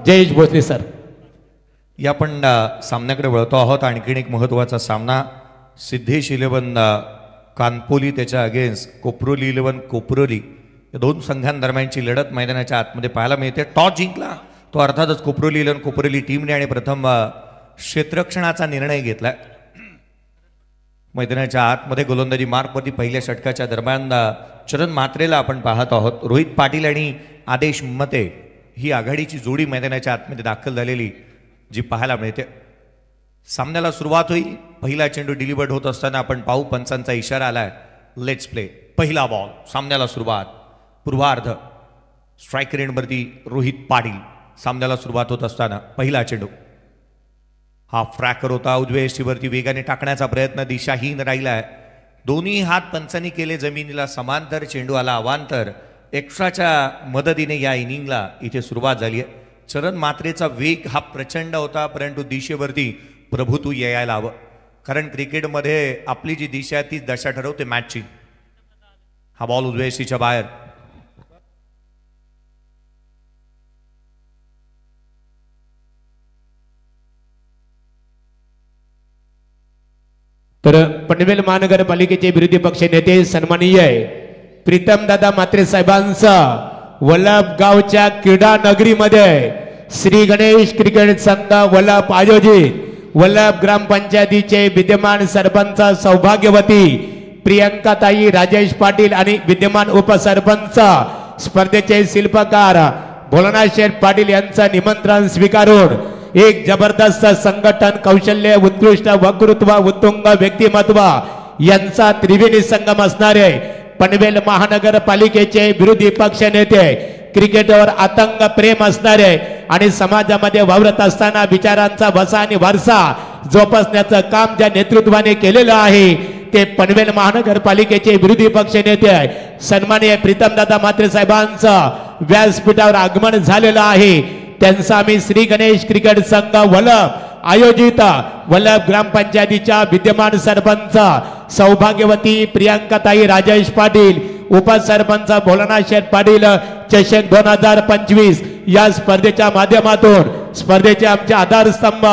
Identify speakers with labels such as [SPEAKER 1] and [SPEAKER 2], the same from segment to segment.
[SPEAKER 1] Jayesh Bhosale sir.
[SPEAKER 2] या आपण सामन्याकडे वळतो आहोत. आणखीन एक महत्त्वाचा सामना सिद्धेश 11 कानपोली त्याच्या अगेन्स्ट कोपरोली 11 कोपरोली या दोन संघांदरम्यानची लढत मैदानाच्या आतमध्ये पाहायला मिळते. टॉस जिंकला तो अर्थातच कोपरोली 11 कोपरोली टीमने आणि प्रथम क्षेत्ररक्षणाचा निर्णय घेतला. मैदानाच्या आतमध्ये गोलंदाजी मार्कवरती पहिल्या षटकाच्या दरम्यान चरण म्हात्रेला आपण पाहत आहोत. रोहित पाटील आणि आदेश मते ही आघाडीची जोडी मैदानाच्या आतमध्ये दाखल झालेली जी पाहायला मिळते. सामन्याला सुरुवात होईल. पहिला चेंडू डिलिव्हर्ड होत असताना आपण पाहू पंचांचा इशारा आलाय. Let's play. पहिला बॉल. सामन्याला सुरुवात. पूर्वार्ध. स्ट्राईक रेंजवरती रोहित पाटील. सामन्याला सुरुवात होत असताना पहिला चेंडू हा फ्रॅकर होता. उजव्या यष्टीवरती वेगाने टाकण्याचा प्रयत्न दिशाहीन राहिलाय. दोन्ही हात पंचांनी केले जमिनीला समांतर. चेंडू आला अवांतर. एक्स्ट्राच्या मदतीने या इनिंगला इथे सुरुवात झाली आहे. चरण म्हात्रेचा वेग हा प्रचंड होता परंतु दिशेवरती प्रभुत्व यायला हवं. कारण क्रिकेटमध्ये आपली जी दिशा आहे तीच दशा ठरवते मॅचची. हा बॉल उजव्या यष्टीच्या बाहेर.
[SPEAKER 1] तर पनवेल महानगरपालिकेचे विरोधी पक्ष नेते सन्माननीय प्रीतम दादा म्हात्रे साहेबांचा वल्लभगावच्या क्रीडा नगरीमध्ये श्री गणेश क्रिकेट संघ वल्लभ आयोजित वल्लभ ग्रामपंचायतीचे विद्यमान सरपंच सौभाग्यवती प्रियंकाताई राजेश पाटील आणि विद्यमान उपसरपंच स्पर्धेचे शिल्पकार भोलानाथ शेठ पाटील यांचं निमंत्रण स्वीकारून एक जबरदस्त संघटन कौशल्य उत्कृष्ट वक्तृत्व उत्तुंग व्यक्तिमत्व यांचा त्रिवेणी संगम असणारे पनवेल महानगरपालिकेचे विरोधी पक्ष नेते क्रिकेटवर आतंक प्रेम असणारे आणि समाजामध्ये वावरत असताना विचारांचा वसा आणि वारसा जोपासण्याचं काम ज्या नेतृत्वाने केलेलं आहे ते पनवेल महानगरपालिकेचे विरोधी पक्ष नेते सन्माननीय प्रीतमदादा म्हात्रे साहेबांचं व्यासपीठावर आगमन झालेलं आहे. त्यांचा आम्ही श्री गणेश क्रिकेट संघ वल्लभ आयोजित वल्लभ ग्रामपंचायतीच्या विद्यमान सरपंच सौभाग्यवती प्रियंकाताई राजेश पाटील उपसरपंच भोलानाथ शेठ पाटील चषक 2025 या स्पर्धेच्या माध्यमातून स्पर्धेचे आमचे आधारस्तंभ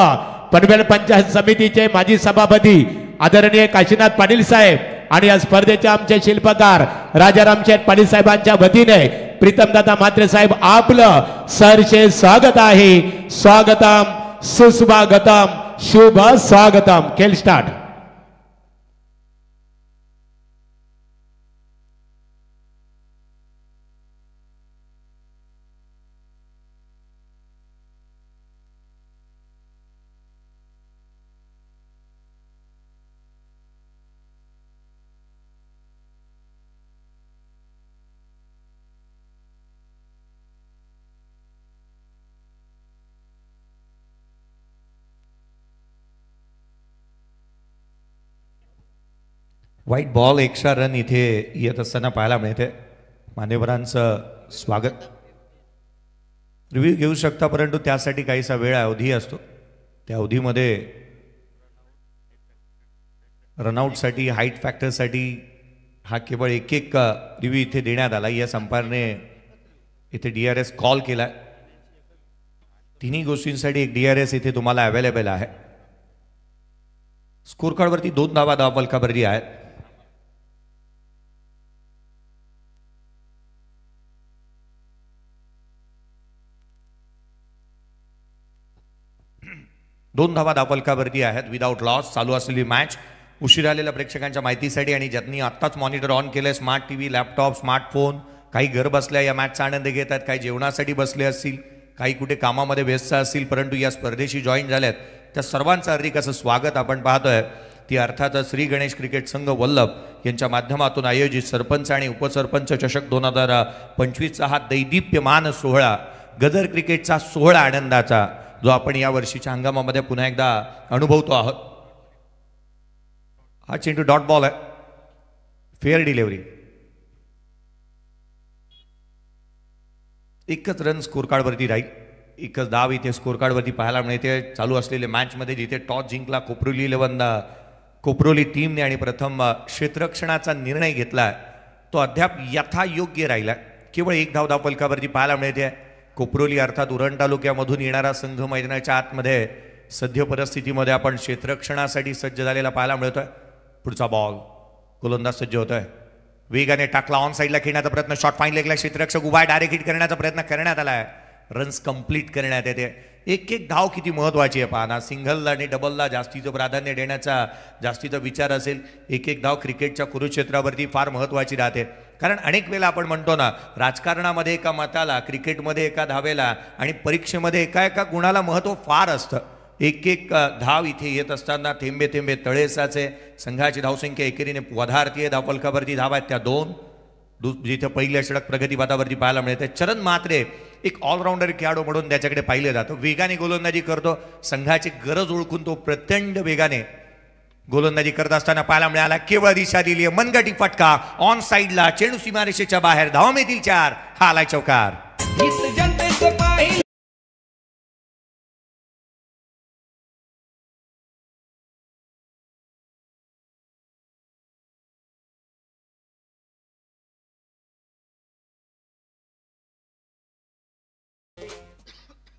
[SPEAKER 1] पनवेल पंचायत समितीचे माजी सभापती आदरणीय काशीनाथ पाटील साहेब आणि या स्पर्धेचे आमचे शिल्पकार राजाराम शेठ पाटील साहेबांच्या वतीने प्रीतमदादा म्हात्रे साहेब आपलं सरसे स्वागत आहे. स्वागतम सुस्वागतम शुभ स्वागतम. खेळ start.
[SPEAKER 2] White ball extra run इथे येत असताना पाहायला मिळते. मान्यवरांचं स्वागत. रिव्ह्यू घेऊ शकता परंतु त्यासाठी काहीसा वेळ अवधी असतो. त्या अवधीमध्ये रनआउटसाठी हाईट फॅक्टरसाठी हा केवळ एक रिव्ह्यू इथे देण्यात आला. या अंपायरने इथे DRS कॉल केला. तिन्ही गोष्टींसाठी एक DRS इथे तुम्हाला अवेलेबल आहे. स्कोर कार्डवरती 2 धावा धावफलकावरती आहेत. दोन धावा धावफलकावरती आहेत. विदाउट लॉस चालू असलेली मॅच. उशीर आलेल्या प्रेक्षकांच्या माहितीसाठी आणि ज्यांनी आत्ताच मॉनिटर ऑन केलंय स्मार्ट TV लॅपटॉप स्मार्टफोन काही घर बसल्या या मॅचचा आनंद घेत आहेत. काही जेवणासाठी बसले असतील काही कुठे कामामध्ये व्यस्त असतील परंतु या स्पर्धेशी जॉईन झाल्यात त्या सर्वांचं हार्दिक असं स्वागत आपण पाहतोय. ती अर्थातच श्री गणेश क्रिकेट संघ वल्लभ यांच्या माध्यमातून आयोजित सरपंच आणि उपसरपंच चषक 2025चा हा दैदिप्यमान सोहळा गदर क्रिकेटचा सोहळा आनंदाचा जो आपण या वर्षीच्या हंगामामध्ये पुन्हा एकदा अनुभवतो आहोत. हा चेंडू डॉट बॉल आहे. Fair delivery. एकच रन स्कोर कार्डवरती राहील. एकच धाव इथे स्कोर कार्डवरती पाहायला मिळते. चालू असलेल्या मॅचमध्ये जिथे टॉस जिंकला कोपरोली टीमने आणि प्रथम क्षेत्ररक्षणाचा निर्णय घेतला तो अद्याप यथायोग्य राहिला. केवळ एक धाव धावफलकावरती पाहायला मिळते. कोपरोली अर्थात उरण तालुक्यामधून येणारा संघ मैदानाच्या आतमध्ये सद्य परिस्थितीमध्ये आपण क्षेत्ररक्षणासाठी सज्ज झालेला पाहायला मिळतोय. पुढचा बॉल गोलंदाज सज्ज होतोय, वेगाने टाकला, ऑन साईडला खेळण्याचा प्रयत्न, शॉट फाईन लेगला क्षेत्ररक्षक उभा, डायरेक्ट हिट करण्याचा प्रयत्न करण्यात आलाय, रन्स कंप्लीट करण्यात येते. एक एक धाव किती महत्वाची आहे पाहना. सिंगलला आणि डबलला जास्तीचं प्राधान्य देण्याचा जास्तीचा विचार असेल. एक एक धाव क्रिकेटच्या कुरुक्षेत्रावरती फार महत्वाची राहते. कारण अनेक वेळेला आपण म्हणतो ना, राजकारणामध्ये एका मताला, क्रिकेटमध्ये एका धावेला आणि परीक्षेमध्ये एका एका गुणाला महत्त्व फार असतं. एक एक धाव इथे येत असताना थेंबे थेंबे तळेसाचे. संघाची धावसंख्या एकेरीने वधारती आहे. धावफलकावरती धाव आहेत त्या 2. जिथे पहिल्या षटक प्रगतीपथावरती पाहायला मिळते. चरण म्हात्रे एक ऑलराऊंडर खेळाडू म्हणून त्याच्याकडे पाहिलं जातं. वेगाने गोलंदाजी करतो, संघाची गरज ओळखून तो प्रचंड वेगाने गोलंदाजी करत असताना पाहायला मिळाला. केवळ दिशा दिली आहे, मनगटी फटका, ऑन साईडला, चेंडू सीमारेषेच्या बाहेर, धाव मिळतील 4. हा आलाय चौकार.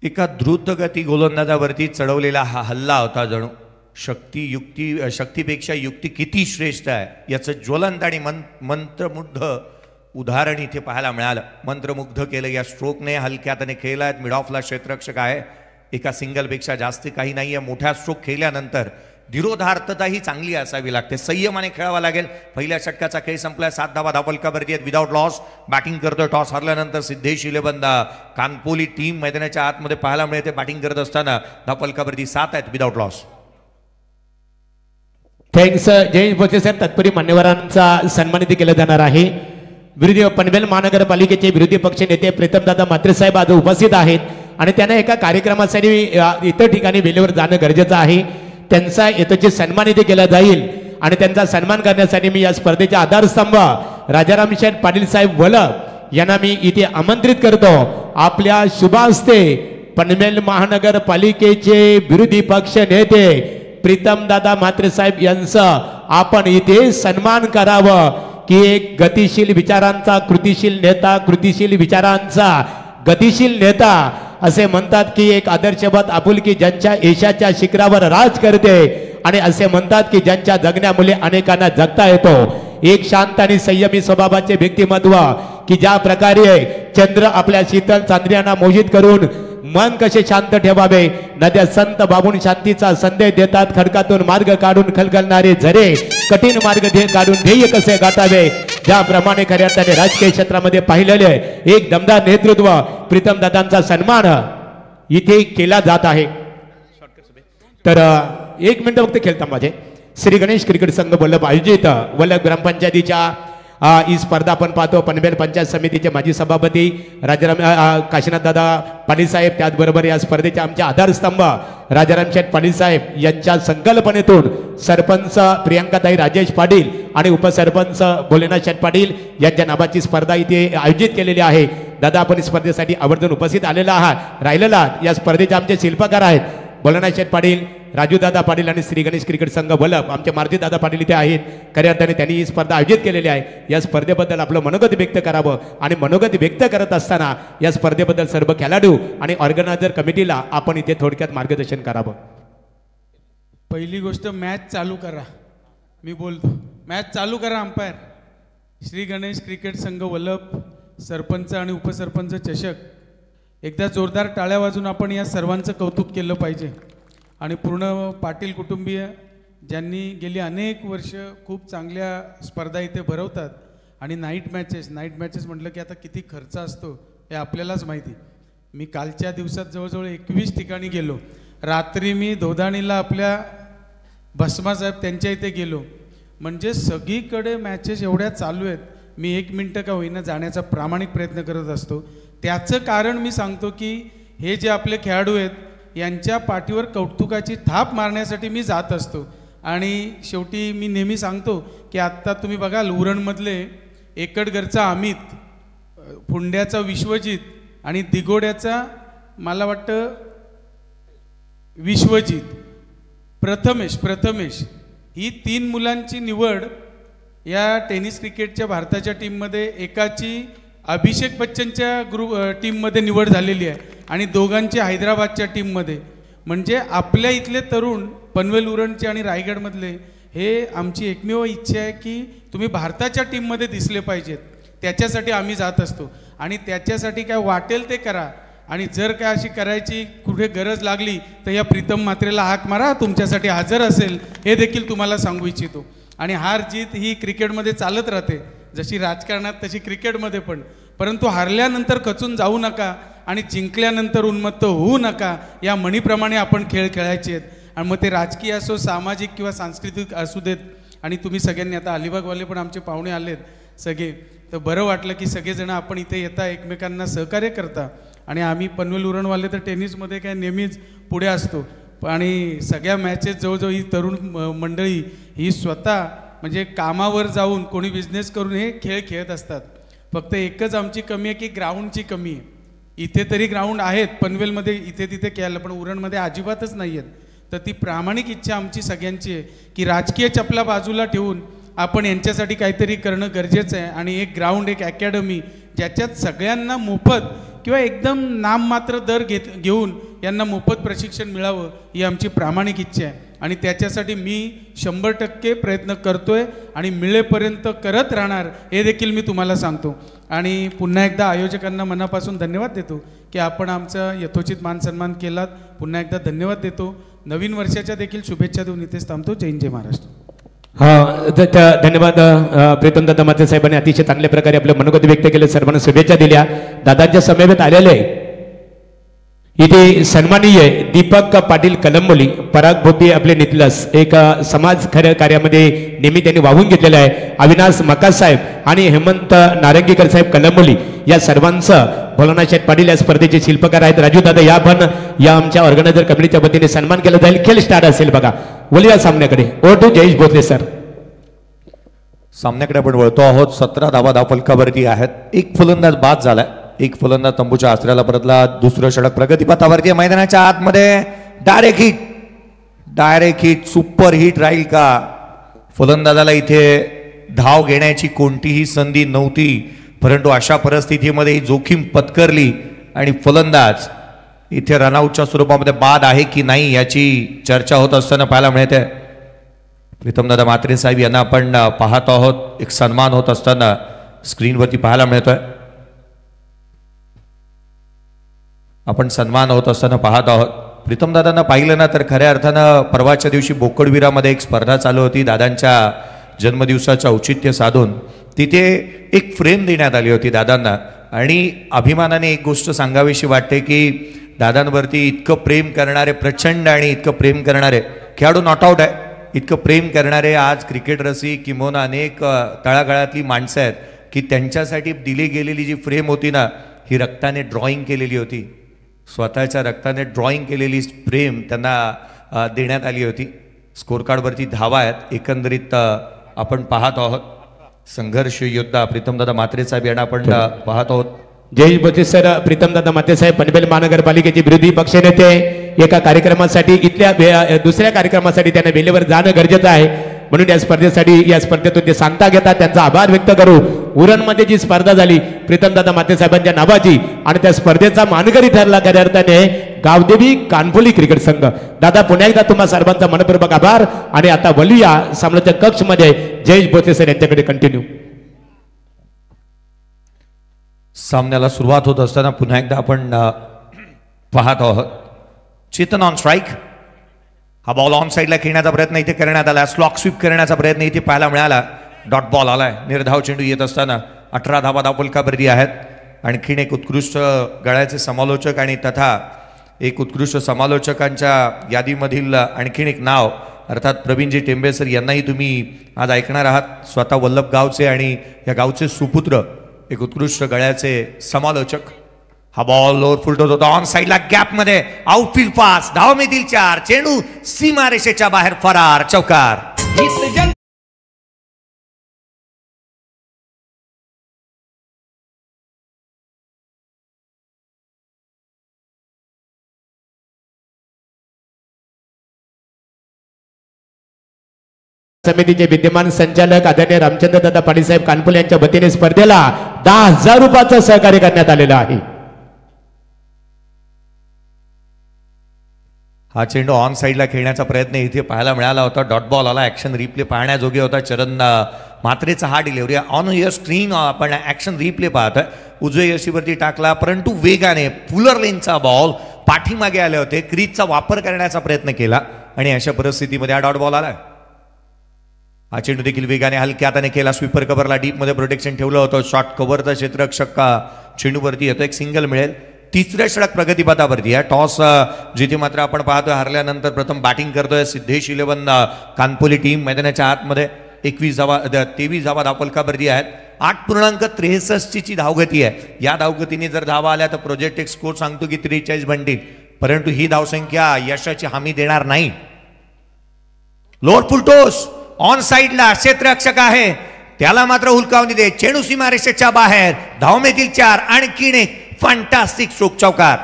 [SPEAKER 2] एका द्रुतगती गोलंदाजावरती चढवलेला हा हल्ला होता. जणू शक्तीपेक्षा युक्ती किती श्रेष्ठ आहे याचं ज्वलंत आणि मंत्रमुग्ध उदाहरण इथे पाहायला मिळालं. मंत्रमुग्ध केलं या स्ट्रोकने. हलक्यातने खेळलाय, मिड ऑफला क्षेत्ररक्षक आहे. एका सिंगलपेक्षा जास्त काही नाही आहे. मोठ्या स्ट्रोक खेळल्यानंतर धीरोधार्तता ही चांगली असावी लागते. संयमाने खेळावा लागेल. पहिल्या षटकाचा खेळ संपलाय. 7 धावा धावफलकावरती आहेत विदाउट लॉस. बॅटिंग करतोय टॉस हरल्यानंतर सिद्धेश इलेबंदा. कानपोली टीम मैदानाच्या आतमध्ये पाहायला मिळते. बॅटिंग करत असताना धावफलकावरती 7 आहेत विदाउट लॉस.
[SPEAKER 1] थँक्स जय बोचे सर. तत्परी मान्यवरांचा सन्मानित केला जाणार आहे. विरोधी पनवेल महानगरपालिकेचे विरोधी पक्ष नेते प्रीतमदादा म्हात्रे साहेब आज उपस्थित आहेत आणि त्यांना एका कार्यक्रमासाठी इतर ठिकाणी वेळेवर जाणं गरजेचं आहे. त्यांचा येतोची सन्मानित केला जाईल आणि त्यांचा सन्मान करण्यासाठी मी या स्पर्धेचे आधारस्तंभ राजाराम शेठ पाटील साहेब वलप यांना मी इथे आमंत्रित करतो. आपल्या शुभ हस्ते पनवेल महानगरपालिकेचे विरोधी पक्ष नेते प्रीतमदादा म्हात्रे साहेब यांचं आपण इथे सन्मान करावं की एक गतिशील विचारांचा कृतिशील नेता, कृतिशील विचारांचा गतिशील नेता असे म्हणतात की एक आदर्शवत आपुलकी ज्यांच्या यशाच्या शिखरावर राज करते आणि असे म्हणतात की ज्यांच्या जगण्यामुळे अनेकांना जगता येतो. एक शांत आणि संयमी स्वभावाचे व्यक्तिमत्व की ज्या प्रकारे चंद्र आपल्या शीतल चांदण्यांना मोहित करून मन कसे शांत ठेवावे. नद्या संत बाबून शांतीचा संदेश देतात. खडकातून मार्ग काढून खलखलणारे झरे कठीण मार्ग काढून ध्येय कसे गाठावे. ज्याप्रमाणे खऱ्या अर्थाने राजकीय क्षेत्रामध्ये पाहिलेले एक दमदार नेतृत्व प्रीतमदादांचा सन्मान इथे केला जात आहे. तर 1 मिनिट फक्त खेळता माझे. श्री गणेश क्रिकेट संघ वल्लभ आयोजित वल्लभ ग्रामपंचायतीच्या ही स्पर्धा आपण पाहतो. पनवेल पंचायत समितीचे माजी सभापती राजाराम काशीनाथ दादा पाटील साहेब, त्याचबरोबर या स्पर्धेचे आमचे आधारस्तंभ राजाराम शेठ पाटील साहेब यांच्या संकल्पनेतून सरपंच प्रियंकाताई राजेश पाटील आणि उपसरपंच भोलेनाथ शेठ पाटील यांच्या नावाची स्पर्धा इथे आयोजित केलेली आहे. दादा आपण स्पर्धेसाठी आवर्जून उपस्थित आलेला आहात, राहिलेला. या स्पर्धेचे आमचे शिल्पकार आहेत भोलेनाथ शेठ पाटील, राजू दादा पाटील आणि श्री गणेश क्रिकेट संघ वल्लभ. आमचे मारुती दादा पाटील इथे आहेत. खऱ्या अर्थाने त्यांनी ही स्पर्धा आयोजित केलेली आहे. या स्पर्धेबद्दल आपलं मनोगत व्यक्त करावं आणि मनोगत व्यक्त करत असताना या स्पर्धेबद्दल सर्व खेळाडू आणि ऑर्गनायझर कमिटीला आपण इथे थोडक्यात मार्गदर्शन करावं.
[SPEAKER 3] पहिली गोष्ट मॅच चालू करा. मी बोलतो मॅच चालू करा. अंपायर श्री गणेश क्रिकेट संघ वल्लभ सरपंच आणि उपसरपंच चषक. एकदा जोरदार टाळ्या वाजून आपण या सर्वांचं कौतुक केलं पाहिजे. आणि पूर्ण पाटील कुटुंबीय ज्यांनी गेली अनेक वर्ष खूप चांगल्या स्पर्धा इथे भरवतात. आणि नाईट मॅचेस म्हटलं की आता किती खर्च असतो हे आपल्यालाच माहिती. मी कालच्या दिवसात जवळजवळ 21 ठिकाणी गेलो. रात्री मी धोदाणीला आपल्या भस्मासाहेब त्यांच्या इथे गेलो. म्हणजे सगळीकडे मॅचेस एवढ्या चालू आहेत. मी 1 मिनटं का होईना जाण्याचा प्रामाणिक प्रयत्न करत असतो. त्याचं कारण मी सांगतो की हे जे आपले खेळाडू आहेत यांच्या पाठीवर कौतुकाची थाप मारण्यासाठी मी जात असतो. आणि शेवटी मी नेहमी सांगतो की आत्ता तुम्ही बघाल उरणमधले एकटगरचा अमित, फुंड्याचा विश्वजित आणि दिगोड्याचा मला वाटतं विश्वजित, प्रथमेश ही 3 मुलांची निवड या टेनिस क्रिकेटच्या भारताच्या टीममध्ये. एकाची अभिषेक बच्चनच्या टीममध्ये निवड झालेली आहे आणि दोघांची हैदराबादच्या टीममध्ये. म्हणजे आपल्या इथले तरुण पनवेल उरणचे आणि रायगडमधले हे आमची एकमेव इच्छा आहे की तुम्ही भारताच्या टीममध्ये दिसले पाहिजेत. त्याच्यासाठी आम्ही जात असतो आणि त्याच्यासाठी काय वाटेल ते करा. आणि जर काय अशी करायची कुठे गरज लागली तर या प्रीतम म्हात्रेला हाक मारा, तुमच्यासाठी हजर असेल, हे देखील तुम्हाला सांगू इच्छितो. आणि हार जीत ही क्रिकेटमध्ये चालत राहते, जशी राजकारणात तशी क्रिकेटमध्ये पण. परंतु हारल्यानंतर खचून जाऊ नका आणि जिंकल्यानंतर उन्मत्त होऊ नका. या म्हणीप्रमाणे आपण खेळ खेळायचे आहेत. आणि मग ते राजकीय असो, सामाजिक किंवा सांस्कृतिक असू देत. आणि तुम्ही सगळ्यांनी आता अलिबागवाले पण आमचे पाहुणे आलेत सगळे, तर बरं वाटलं की सगळेजण आपण इथे येता, एकमेकांना सहकार्य करता. आणि आम्ही पनवेल उरणवाले तर टेनिसमध्ये काय नेहमीच पुढे असतो. आणि सगळ्या मॅचेस जवळजवळ ही तरुण मंडळी ही स्वतः म्हणजे कामावर जाऊन कोणी बिझनेस करून हे खेळ खेळत असतात. फक्त एकच आमची कमी आहे की ग्राउंडची कमी आहे. इथे तरी ग्राउंड आहेत पनवेलमध्ये इथे तिथे खेळायला, पण उरणमध्ये अजिबातच नाही आहेत. तर ती प्रामाणिक इच्छा आमची सगळ्यांची आहे की राजकीय चपला बाजूला ठेवून आपण यांच्यासाठी काहीतरी करणं गरजेचं आहे. आणि एक ग्राउंड, एक अकॅडमी ज्याच्यात सगळ्यांना मोफत किंवा एकदम नाममात्र दर घेऊन यांना मोफत प्रशिक्षण मिळावं ही आमची प्रामाणिक इच्छा आहे. आणि त्याच्यासाठी मी 100% प्रयत्न करतोय आणि मिळेपर्यंत करत राहणार हे देखील मी तुम्हाला सांगतो. आणि पुन्हा एकदा आयोजकांना मनापासून धन्यवाद देतो की आपण आमचा यथोचित मान सन्मान केलात. पुन्हा एकदा धन्यवाद देतो. नवीन वर्षाच्या देखील शुभेच्छा देऊन इथेच थांबतो. जय हिंद, जय महाराष्ट्र.
[SPEAKER 1] धन्यवाद. प्रीतम दादा माते साहेबांनी अतिशय चांगल्या प्रकारे आपलं मनोगत व्यक्त केलं, सर्वांना शुभेच्छा दिल्या. दादांच्या समवेत आलेले इथे सन्माननीय दीपक पाटील कलंबोली, पराग भोपी आपले नितलस, एक समाज कार्यामध्ये नेहमी त्यांनी वाहून घेतलेलं आहे. अविनाश मकास साहेब आणि हेमंत नारंगीकर साहेब कलंबोली या सर्वांचं भोलानाथ शेठ पाटील या स्पर्धेचे शिल्पकार आहेत. राजू दादा या पण या आमच्या ऑर्गनायझर कमिटीच्या वतीने सन्मान केला जाईल. खेळ स्टार्ट असेल बघा. बोलूया सामन्याकडे. Over to Jayesh Bhosale sir.
[SPEAKER 2] सामन्याकडे आपण वळतो आहोत. 17 धावा धावफलकावरती आहेत. एक फलंदाज बाद झालाय, एक फलंदाज तंबूच्या आसऱ्याला परतला. दुसरं षटक प्रगतीपथावरती मैदानाच्या आतमध्ये. डायरेक्ट हिट सुपर हिट राहील का? फलंदाजाला इथे धाव घेण्याची कोणतीही संधी नव्हती, परंतु अशा परिस्थितीमध्ये ही जोखीम पत्करली आणि फलंदाज इथे रनआउटच्या स्वरूपामध्ये बाद आहे की नाही याची चर्चा होत असताना पाहायला मिळते. प्रीतमदादा म्हात्रे साहेब यांना आपण पाहत आहोत. एक सन्मान होत असताना स्क्रीनवरती पाहायला मिळतोय. आपण सन्मान होत असताना पाहत आहोत. प्रीतमदादांना पाहिलं ना तर खऱ्या अर्थानं परवाच्या दिवशी बोकडविरामध्ये एक स्पर्धा चालू होती. दादांच्या जन्मदिवसाचं औचित्य साधून तिथे एक फ्रेम देण्यात आली होती दादांना. आणि अभिमानाने एक गोष्ट सांगावीशी वाटते की दादांवरती इतकं प्रेम करणारे, प्रचंड आणि इतकं प्रेम करणारे खेळाडू नॉट आऊट आहे, इतकं प्रेम करणारे आज क्रिकेट रसिक किंवा अनेक तळागाळातली माणसं आहेत की त्यांच्यासाठी दिली गेलेली जी फ्रेम होती ना, ही रक्ताने ड्रॉइंग केलेली होती. स्वतःच्या रक्ताने ड्रॉइंग केलेली फ्रेम त्यांना देण्यात आली होती. स्कोर कार्डवरती धावा आहेत. एकंदरीत आपण पाहत आहोत संघर्ष योद्धा प्रीतमदादा म्हात्रे साहेब यांना आपण पाहत आहोत.
[SPEAKER 1] जयेश भोसले सर. प्रीतमदादा माते साहेब पनवेल महानगरपालिकेचे विरोधी पक्षनेते एका कार्यक्रमासाठी इथल्या दुसऱ्या कार्यक्रमासाठी त्यांना वेळेवर जाणं गरजेचं आहे. म्हणून या स्पर्धेतून ते सांगता घेतात. त्यांचा आभार व्यक्त करू. उरणमध्ये जी स्पर्धा झाली प्रीतमदादा माते साहेबांच्या नावाची आणि त्या स्पर्धेचा मानकरी ठरला खऱ्या अर्थाने गावदेवी कानफोली क्रिकेट संघ. दादा पुन्हा एकदा तुम्हा सर्वांचा मनपूर्वक आभार. आणि आता वलूया सामन्याच्या कक्षमध्ये जयेश भोसले सर यांच्याकडे कंटिन्यू.
[SPEAKER 2] सामन्याला सुरुवात होत असताना पुन्हा एकदा आपण पाहत आहोत. Chetan on strike. हा बॉल ऑन साईडला खेळण्याचा प्रयत्न इथे करण्यात आला. स्लॉक स्वीप करण्याचा प्रयत्न इथे पाहायला मिळाला. डॉट बॉल आलाय. निर्धाव चेंडू येत असताना 18 धावा धावफलकावरती आहेत. आणखीन एक उत्कृष्ट गळ्याचे समालोचक आणि तथा एक उत्कृष्ट समालोचकांच्या यादीमधील आणखीन एक नाव अर्थात प्रवीणजी टेंबे सर यांनाही तुम्ही आज ऐकणार आहात. स्वतः वल्लभ गावचे आणि या गावचे सुपुत्र, एक उत्कृष्ट गळ्याचे समालोचक. हा बॉल ओव्हर फुलटत होता ऑन साईडला गॅपमध्ये. Outfield pass. धाव मिळतील 4. चेंडू सीमारेषेच्या बाहेर फरार. चौकार.
[SPEAKER 1] समितीचे विद्यमान संचालक आदरणीय रामचंद्र दादा पाटील साहेब कानपुले यांच्या वतीने स्पर्धेला 10,000 रुपयाचं सहकार्य करण्यात आलेलं आहे.
[SPEAKER 2] हा चेंडू ऑन साईडला खेळण्याचा प्रयत्न इथे पाहायला मिळाला होता. डॉट बॉल आला. ॲक्शन रिप्ले पाहण्याजोगे होता. चरण म्हात्रेचा हा डिलिव्हरी ऑन युअर स्क्रीन आपण ॲक्शन रिप्ले पाहतोय. उजव्या यशीवरती टाकला परंतु वेगाने फुलर लेनचा बॉल पाठीमागे आले होते. क्रीजचा वापर करण्याचा प्रयत्न केला आणि अशा परिस्थितीमध्ये हा डॉट बॉल आला. हा चेंडू देखील वेगाने हलक्या हाताने केला. स्वीपर कव्हरला डीपमध्ये प्रोटेक्शन ठेवलं होतं. शॉर्ट कव्हरचा क्षेत्ररक्षक का चेंडूवरती येतो. एक सिंगल मिळेल. तिसऱ्या षटक प्रगतीपथावरती आहे. टॉस जिथे मात्र आपण पाहतोय हरल्यानंतर प्रथम बॅटिंग करतोय सिद्धेश 11 कानपुली टीम. मैदानाच्या आतमध्ये 23 धावा धावफलकावरती आहेत. 8.63 धावगती आहे. या धावगतीने जर धावा आल्या तर प्रोजेक्ट एक स्कोर सांगतो की 43 बनतील, परंतु ही धावसंख्या यशाची हमी देणार नाही. लोअर फुलटोस ऑन साईडला क्षेत्ररक्षक आहे, त्याला मात्र हुलकावणी दे. चेंडू सीमारेषेच्या बाहेर. धाव मिळतील 4. आणखीन एक फॅन्टास्टिक स्ट्रोक चौकार.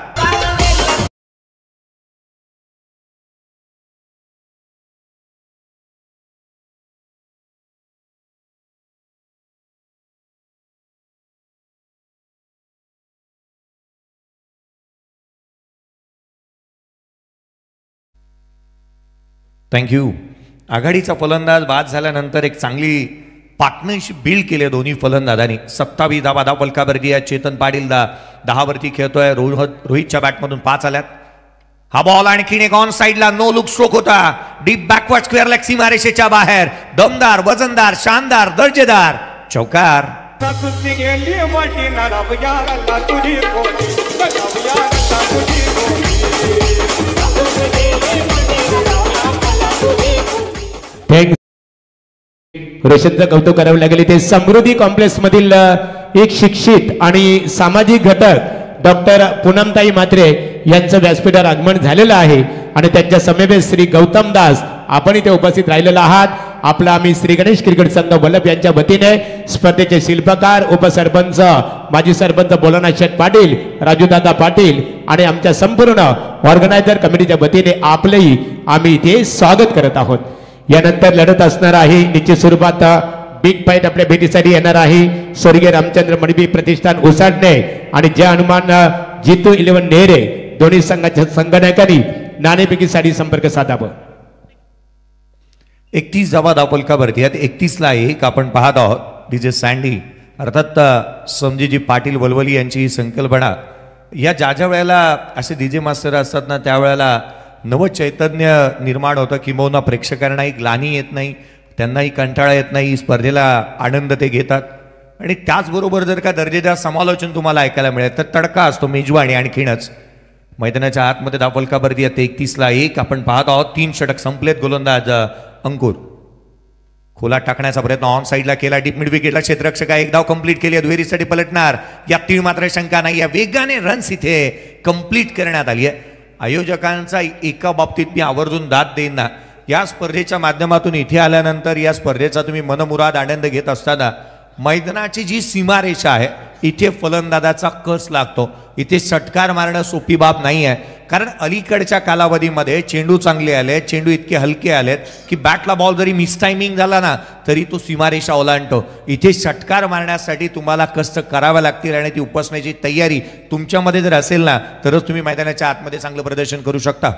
[SPEAKER 2] थँक्यू. आघाडीचा फलंदाज बाद झाल्यानंतर एक चांगली पार्टनरशिप बिल्ड केली दोन्ही फलंदाजांनी. 27 धावा धावफलकावरती आहे. चेतन पाटील 10 वरती खेळतोय. रोहितच्या बॅटमधून 5 आल्यात. हा बॉल आणखीन एक ऑन साईडला नो लुक स्ट्रोक होता. डीप बॅकवर्ड स्क्वेअर लेग सीमारेषेच्या बाहेर. दमदार, वजनदार, शानदार, दर्जेदार चौकार.
[SPEAKER 1] रोशनचं कौतुक करावं लागेल. ते समृद्धी कॉम्प्लेक्स मधील एक शिक्षित आणि सामाजिक घटक डॉक्टर पूनमताई म्हात्रे यांचं व्यासपीठावर आगमन झालेलं आहे आणि त्यांच्या समवेत श्री गौतम दास आपण इथे उपस्थित राहिलेला आहात. आपला आम्ही श्री गणेश क्रिकेट संघ वल्लभ यांच्या वतीने स्पर्धेचे शिल्पकार, उपसरपंच, माजी सरपंच बोलाना शेठ पाटील, राजूदादा पाटील आणि आमच्या संपूर्ण ऑर्गनायझर कमिटीच्या वतीने आपलेही आम्ही इथे स्वागत करत आहोत. यानंतर लढत असणार आहे निश्चित स्वरूपात बिग फाईट आपल्या भेटीसाठी येणार आहे. स्वर्गीय रामचंद्र मडबी प्रतिष्ठान उसाडणे आणि जय हनुमान जितू 11 नेहरे दोन्ही संघाच्या संघनायकांनी नाणेफेकीसाठी संपर्क साधावा.
[SPEAKER 2] 31 धावा धावफलकावरती आहेत. 31ला 1 आपण पाहत आहोत. डीजे सँडी अर्थात समजीजी पाटील वलवली यांची ही संकल्पना. या ज्या वेळेला असे डीजे मास्टर असतात ना त्यावेळेला नवं चैतन्य निर्माण होतं. किंबहुना प्रेक्षकांनाही ग्लानी येत नाही, त्यांनाही कंटाळा येत नाही. स्पर्धेला आनंद ते घेतात आणि त्याचबरोबर जर का दर्जेदार समालोचन तुम्हाला ऐकायला मिळेल तर तडका असतो मेजवानी. आणखीनच मैदानाच्या आतमध्ये धावफलकावरती येते. 31ला 1 आपण पाहत आहोत. 3 षटक संपलेत. गोलंदाज अंकुर खोला टाकण्याचा प्रयत्न ऑन साईडला केला. डीप मिड विकेटला क्षेत्ररक्षक एक धाव कंप्लीट केली. दुहेरीसाठी पलटणार यात तीळ मात्र शंका नाही. या वेगाने रन्स इथे कंप्लीट करण्यात आली आहे. आयोजकांचा एका बाबतीत मी आवर्जून दाद देईन ना, या स्पर्धेच्या माध्यमातून इथे आल्यानंतर या स्पर्धेचा तुम्ही मनमुराद आनंद घेत असताना मैदानाची जी सीमारेषा आहे इथे फलंदाजाचा कस लागतो. इथे षटकार मारणं सोपी बाब नाही आहे, कारण अलीकडच्या कालावधीमध्ये चेंडू चांगले आले, चेंडू इतके हलके आलेत की बॅटला बॉल जरी मिसटायमिंग झाला ना तरी तो सीमारेषा ओलांडतो. इथे षटकार मारण्यासाठी तुम्हाला कष्ट करावे लागतील आणि ती उपसण्याची तयारी तुमच्यामध्ये जर असेल ना तरच तुम्ही मैदानाच्या आतमध्ये चांगलं प्रदर्शन करू शकता.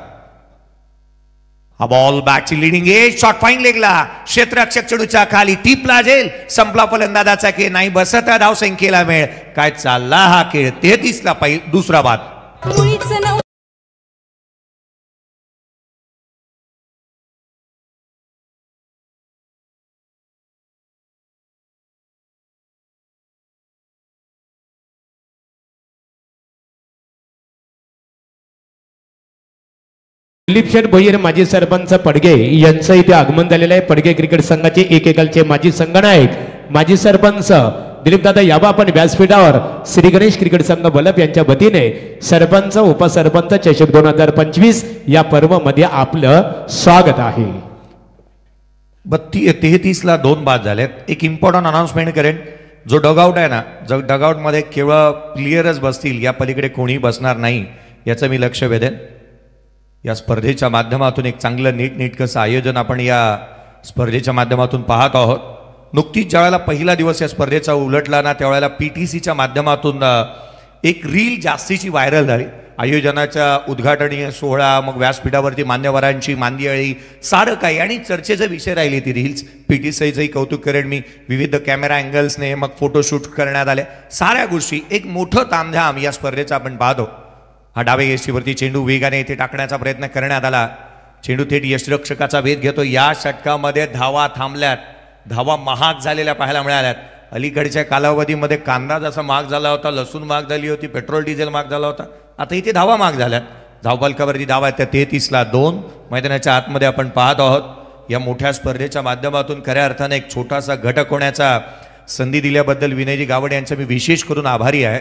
[SPEAKER 2] हा बॉल बॅटची लिडिंग एज शॉर्ट फाईन लेगला. क्षेत्ररक्षक चेंडूच्या खाली टीप लागेल. संपला फलंदाजाचा खेळ. नाही बसत धाव संख्येला मेळ. काय चालला हा खेळ. 33ला दुसरा बाद.
[SPEAKER 1] दिलीप शेठ भोईर माजी सरपंच पडगे यांचं इथे आगमन झालेलं आहे. पडगे क्रिकेट संघाचे एकेकालचे माजी संघनायक, माजी सरपंच दिलीपदादा यावा आपण व्यासपीठावर श्री गणेश क्रिकेट संघ वल्लभ यांच्या वतीने सरपंच उपसरपंच चषक 2025 या पर्व मध्ये आपलं स्वागत आहे.
[SPEAKER 2] 33ला 2 बाद झालेत. एक इम्पॉर्टंट अनाउन्समेंट करेन. जो डगआउट आहे ना, जो डगआउटमध्ये केवळ प्लेयरच बसतील, या पलीकडे कोणी बसणार नाही याचं मी लक्ष वेधेन. या स्पर्धेच्या माध्यमातून एक चांगलं नीटनेटकंसं आयोजन आपण या स्पर्धेच्या माध्यमातून पाहत आहोत. नुकतीच ज्यावेळेला पहिला दिवस या स्पर्धेचा उलटला ना त्यावेळेला PTCच्या माध्यमातून एक रील जास्तीची व्हायरल झाली. आयोजनाचा उद्घाटनीय सोहळा, मग व्यासपीठावरती मान्यवरांची मांदियाळी, सारं काही आणि चर्चेचा विषय राहिली ती रील्स. PTCचंही कौतुक करेन मी. विविध कॅमेरा अँगल्सने मग फोटोशूट करण्यात आले, साऱ्या गोष्टी. एक मोठं तामझाम या स्पर्धेचा आपण पाहतो. हा डावे यष्टीवरती चेंडू वेगाने इथे टाकण्याचा प्रयत्न करण्यात आला. चेंडू थेट यष्टीरक्षकाचा वेध घेतो. या षटकामध्ये धावा थांबल्यात, धावा महाग झालेल्या पाहायला मिळाल्यात. अलीकडच्या कालावधीमध्ये कांदा जसा महाग झाला होता, लसूण महाग झाली होती, पेट्रोल डिझेल महाग झाला होता, आता इथे धावा महाग झाल्यात. धावफलकावरती धावा आहेत त्या 33-2 मैदानाच्या आतमध्ये आपण पाहत आहोत. या मोठ्या स्पर्धेच्या माध्यमातून खऱ्या अर्थाने एक छोटासा घटक होण्याचा संधी दिल्याबद्दल विनयजी गावडे यांचा मी विशेष करून आभारी आहे.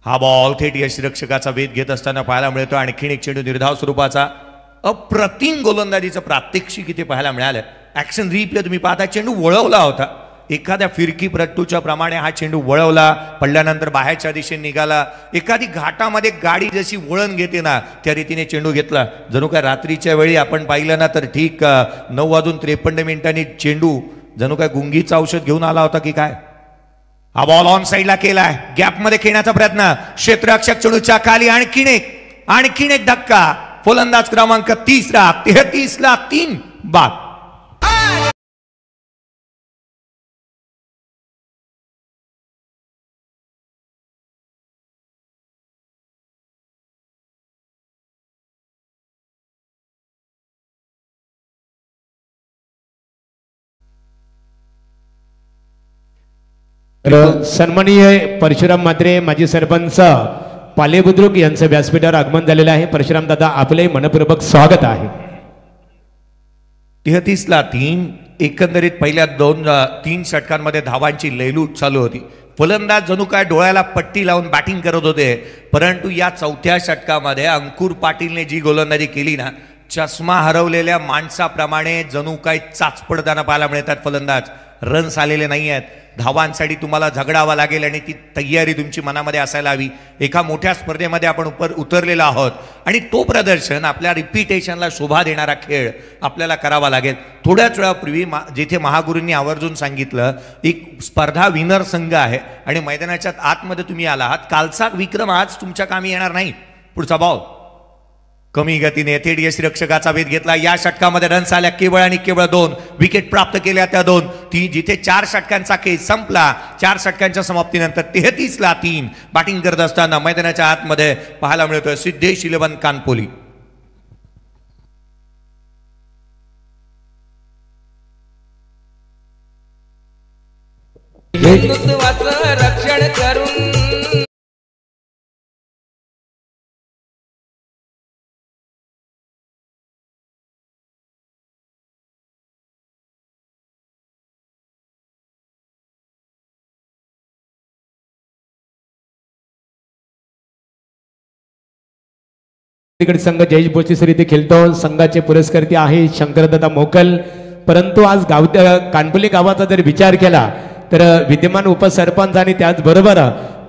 [SPEAKER 2] हा बॉल थेट यष्टीरक्षकाचा वेध घेत असताना पाहायला मिळतो. आणखीन एक चेंडू निर्धाव स्वरूपाचा. अप्रतिम गोलंदाजीचं प्रात्यक्षिक इथे पाहायला मिळालं. ॲक्शन रिप्ले तुम्ही पाहता, चेंडू वळवला होता एखाद्या फिरकी प्रट्टूच्या प्रमाणे. हा चेंडू वळवला, पडल्यानंतर बाहेरच्या दिशेने निघाला. एखादी घाटामध्ये गाडी जशी वळण घेते ना त्या रीतीने चेंडू घेतला. जणू काय रात्रीच्या वेळी आपण पाहिलं ना तर ठीक 9:53 चेंडू जणू काय गुंगीचं औषध घेऊन आला होता की काय. हा बॉल ऑन साईडला केलाय, गॅपमध्ये खेळण्याचा प्रयत्न, क्षेत्ररक्षक चेंडूच्या खाली. आणखीन एक धक्का. फलंदाज क्रमांक 33-3 बाद.
[SPEAKER 1] तर सन्माननीय परशुराम म्हात्रे माजी सरपंच पाले बुद्रुक यांचं व्यासपीठावर आगमन झालेलं आहे. परशुराम दादा आपले मनपूर्वक स्वागत आहे.
[SPEAKER 2] 33-3 एकंदरीत पहिल्या 2-3 षटकांमध्ये धावांची लयलूट चालू होती. फलंदाज जणू काय डोळ्याला पट्टी लावून बॅटिंग करत होते. परंतु या 4थ्या षटकामध्ये अंकुर पाटीलने जी गोलंदाजी केली ना, चष्मा हरवलेल्या माणसाप्रमाणे जणू काय चाचपडताना पाहायला मिळतात फलंदाज. रन्स आलेले नाही आहेत. धावांसाठी तुम्हाला झगडावा लागेल आणि ती तयारी तुमची मनामध्ये असायला हवी. एका मोठ्या स्पर्धेमध्ये आपण उतरलेलो आहोत आणि तो प्रदर्शन आपल्या रिपिटेशनला शोभा देणारा खेळ आपल्याला करावा लागेल. थोड्याच वेळापूर्वी जिथे महागुरूंनी आवर्जून सांगितलं एक स्पर्धा विनर संघ आहे आणि मैदानाच्या आतमध्ये तुम्ही आलात, कालचा विक्रम आज तुमच्या कामी येणार नाही. पुढचा बॉल कमी गतीने थेट यष्टीरक्षकाचा वेध घेतला. या षटकामध्ये रन्स आल्या केवळ आणि केवळ 2. विकेट प्राप्त केल्या त्या 2. ती जिथे 4 षटकांचा खेळ संपला, 4 षटकांच्या समाप्तीनंतर 33-3 बॅटिंग करत असताना मैदानाच्या आतमध्ये पाहायला मिळतोय सिद्धेश 11 कानपोली.
[SPEAKER 4] रक्षण करून
[SPEAKER 1] संघ जयेश बोचेसर इथे खेळतो. संघाचे पुरस्कर्ते आहे शंकरदादा मोकल. परंतु आज कानपुली गावाचा जर विचार केला तर विद्यमान उपसरपंच आणि त्याचबरोबर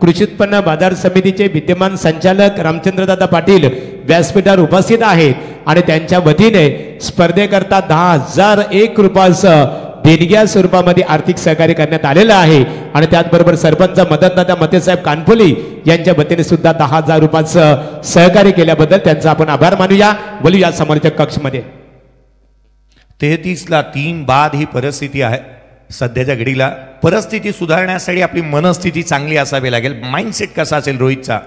[SPEAKER 1] कृषी उत्पन्न बाजार समितीचे विद्यमान संचालक रामचंद्रदादा पाटील व्यासपीठावर उपस्थित आहेत आणि त्यांच्या वतीने स्पर्धेकरता 10,001 रुपयाचं देणग्या स्वरूपामध्ये आर्थिक सहकार्य करण्यात आलेलं आहे. आणि त्याचबरोबर सरपंच मदनदादा मतेसाहेब कानपुली यांच्या वतीने सुद्धा 10,000 रुपयाचं सहकार्य केल्याबद्दल त्यांचा आपण आभार मानूया. बोलूया समोरच्या कक्षमध्ये.
[SPEAKER 2] 33-3 बाद ही परिस्थिती आहे सध्याच्या घडीला. परिस्थिती सुधारण्यासाठी आपली मनस्थिती चांगली असावी लागेल. माइंडसेट कसा असेल रोहितचा.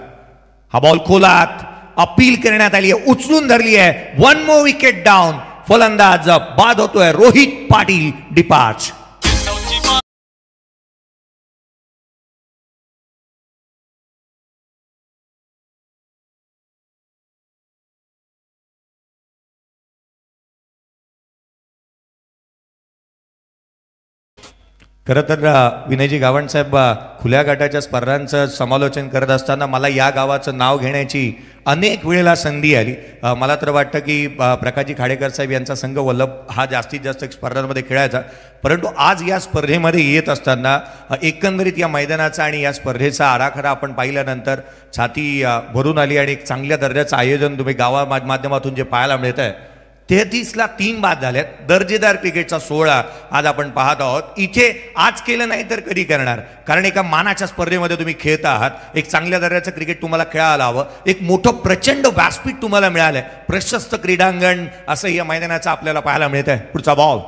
[SPEAKER 2] हा बॉल खोलात अपील करण्यात आली आहे, उचलून धरली आहे. 1 मोर विकेट डाऊन. फलंदाज बाद होतोय रोहित पाटील डिपार्च. खरं तर विनयजी गावंड साहेब खुल्या गटाच्या स्पर्धांचं समालोचन करत असताना मला या गावाचं नाव घेण्याची अनेक वेळेला संधी आली. मला तर वाटतं की प्रकाशजी खाडेकर साहेब यांचा संघ वल्लभ हा जास्तीत जास्त स्पर्धांमध्ये खेळायचा. परंतु आज या स्पर्धेमध्ये येत असताना एकंदरीत या मैदानाचा आणि या स्पर्धेचा आराखडा आपण पाहिल्यानंतर छाती भरून आली आणि एक चांगल्या दर्जाचं आयोजन तुम्ही गावा माध्यमातून जे पाहायला मिळत आहे 33ला 3 बाद झाल्यात. दर्जेदार क्रिकेटचा 16 आज आपण पाहत आहोत. इथे आज केलं नाही तर कधी करणार, कारण एका मानाच्या स्पर्धेमध्ये तुम्ही खेळत आहात. एक चांगल्या दर्जाचं क्रिकेट तुम्हाला खेळायला हवं. एक मोठं प्रचंड व्यासपीठ तुम्हाला मिळालंय, प्रशस्त क्रीडांगण असं या मैदानाचं आपल्याला पाहायला मिळत आहे. पुढचा बॉल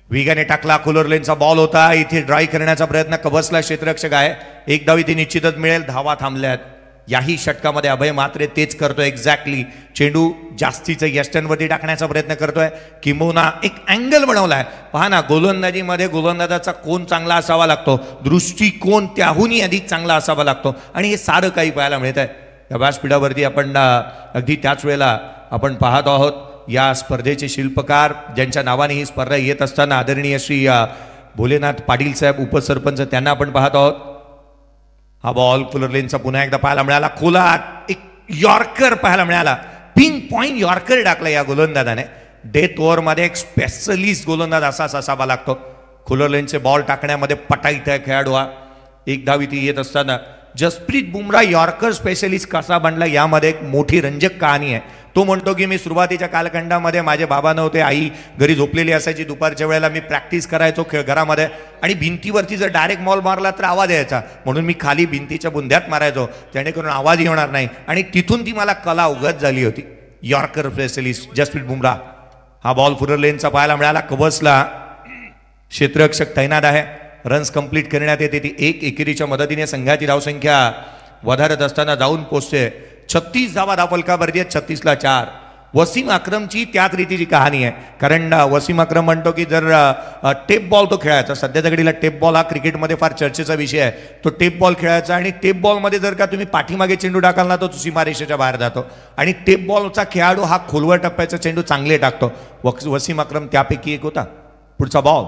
[SPEAKER 2] वेगाने टाकला, कूलर लेनचा बॉल होता. इथे ड्राय करण्याचा प्रयत्न, कबसला क्षेत्ररक्षक आहे. एक धाव इथे निश्चितच मिळेल. धावा थांबल्यात. याही षटकामध्ये अभय म्हात्रे तेच करतोय एक्झॅक्टली. चेंडू जास्तीचं यष्टनवरती टाकण्याचा प्रयत्न करतोय, किंबहुना एक अँगल बनवलाय. पहा ना, गोलंदाजीमध्ये गोलंदाजाचा कोण चांगला असावा लागतो, दृष्टिकोन त्याहूनही अधिक चांगला असावा लागतो, आणि हे सारं काही पाहायला मिळत आहे या व्यासपीठावरती. आपण अगदी त्याच वेळेला आपण पाहत आहोत या स्पर्धेचे शिल्पकार, ज्यांच्या नावाने ही स्पर्धा येत असताना आदरणीय श्री भोलेनाथ पाटील साहेब उपसरपंच, त्यांना आपण पाहत आहोत. हा बॉल कूलर लेनचा पुन्हा एकदा पाहायला मिळाला. खोलात एक यॉर्कर पाहायला मिळाला. पिन पॉइंट यॉर्कर टाकला या गोलंदाजाने. डेथ ओव्हरमध्ये एक स्पेशलिस्ट गोलंदाज असाच असावा लागतो. कूलर लेनचे बॉल टाकण्यामध्ये पटाईत आहे खेळाडू हा. एक धाव इथे येत असताना जसप्रीत बुमराह यॉर्कर स्पेशलिस्ट कसा बनला, यामध्ये एक मोठी रंजक कहाणी आहे. तो म्हणतो की मी सुरुवातीच्या कालखंडामध्ये माझे बाबा नव्हते, आई घरी झोपलेली असायची. दुपारच्या वेळेला मी प्रॅक्टिस करायचो घरामध्ये, आणि भिंतीवरती जर डायरेक्ट बॉल मारला तर आवाज यायचा, म्हणून मी खाली भिंतीच्या बुंद्यात मारायचो जेणेकरून आवाज होणार नाही. आणि तिथून ती मला कला उगत झाली होती. Yorker specialist Jasprit Bumrah. हा बॉल कूलर लेनचा पाहायला मिळाला. कबसला क्षेत्ररक्षक तैनात आहे. रन्स कंप्लीट करण्यात येते. ती 1 एकेरीच्या मदतीने संघाची धावसंख्या वधारत असताना जाऊन पोहोचते. 36 धावा धावफलकावरती आहेत. 36ला 4. वसीम अक्रमची त्याच रीतीची कहाणी आहे, कारण वसीम अक्रम म्हणतो की जर टेप बॉल तो खेळायचा. सध्याच्या घडीला टेप बॉल हा क्रिकेटमध्ये फार चर्चेचा विषय आहे. तो टेप बॉल खेळायचा, आणि टेप बॉलमध्ये जर का तुम्ही पाठीमागे चेंडू टाकाल ना, तो सीमारेषेच्या बाहेर जातो. आणि टेप बॉलचा खेळाडू हा खोलवर टप्प्याचा चेंडू चांगले टाकतो. वसीम अक्रम त्यापैकी एक होता. पुढचा बॉल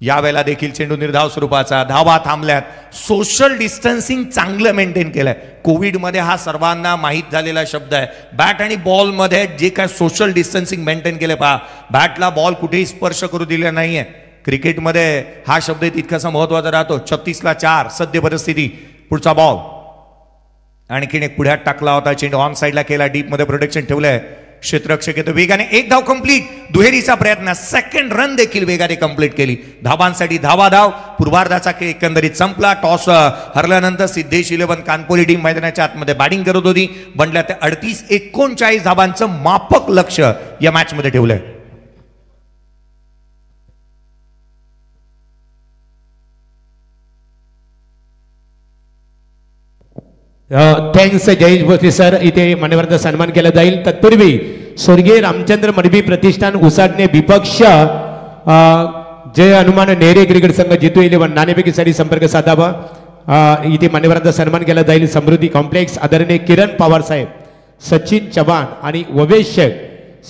[SPEAKER 2] यावेळेला देखील चेंडू निर्धाव स्वरूपाचा. धावा थांबल्यात. सोशल डिस्टन्सिंग चांगलं मेंटेन केलंय. कोविडमध्ये हा सर्वांना माहीत झालेला शब्द आहे. बॅट आणि बॉलमध्ये जे काय सोशल डिस्टन्सिंग मेंटेन केलं, पहा, बॅटला बॉल कुठेही स्पर्श करू दिला नाहीये. क्रिकेटमध्ये हा शब्द तितकासा महत्वाचा राहतो. 36ला 4 सद्य परिस्थिती. पुढचा बॉल आणखीन एक पुढ्यात टाकला होता. चेंडू ऑन साईडला केला. डीपमध्ये प्रोटेक्शन ठेवलंय. क्षेत्ररक्षक येतो वेगाने. एक धाव कंप्लीट. दुहेरीचा प्रयत्न. सेकंड रन देखील वेगाने कंप्लीट केली. धावांसाठी धावाधाव. पूर्वार्धाचा खेळ एकंदरीत संपला. टॉस हरल्यानंतर सिद्धेश 11 कानपोली टीम मैदानाच्या आतमध्ये बॅटिंग करत होती. बनल्या ते 38-39 धावांचं माफक लक्ष या मॅच मध्ये ठेवलंय.
[SPEAKER 1] Thanks Jayesh Bhosale sir. इथे मान्यवरांचा सन्मान केला जाईल. तत्पूर्वी स्वर्गीय रामचंद्र मडबी प्रतिष्ठान उसाटणे विपक्ष जय हनुमान नेहरे क्रिकेट संघ जितू 11 नाणेफेकी साठी संपर्क साधावा. इथे मान्यवरांचा सन्मान केला जाईल. समृद्धी कॉम्प्लेक्स आदरणीय किरण पवार साहेब, सचिन चव्हाण आणि ववेश शेख,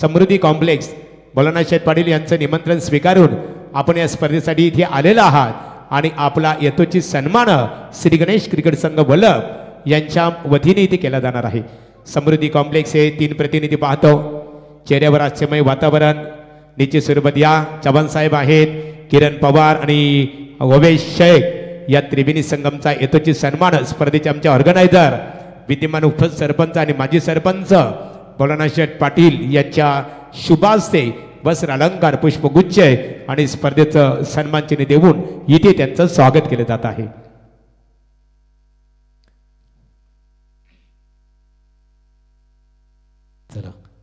[SPEAKER 1] समृद्धी कॉम्प्लेक्स भोलानाथ शेठ पाटील यांचं निमंत्रण स्वीकारून आपण या स्पर्धेसाठी इथे आलेला आहात, आणि आपला यथोचित सन्मान श्री गणेश क्रिकेट संघ वल्लभ यांच्या वतीने इथे केला जाणार आहे. समृद्धी कॉम्प्लेक्स हे 3 प्रतिनिधी पाहतो. चेहऱ्यावर हास्यमय वातावरण. निश्चित स्वरूपात या चव्हाण साहेब आहेत, किरण पवार आणि ववेश शेख या त्रिवेणी संगमचा यथोचित सन्मान स्पर्धेचे आमचे ऑर्गनायझर विद्यमान उपसरपंच आणि माजी सरपंच भोलानाथ शेठ पाटील यांच्या शुभास्ते वस्त्र अलंकार पुष्पगुच्छ आणि स्पर्धेचं सन्मानचिन्ह देऊन इथे त्यांचं स्वागत केलं जात आहे.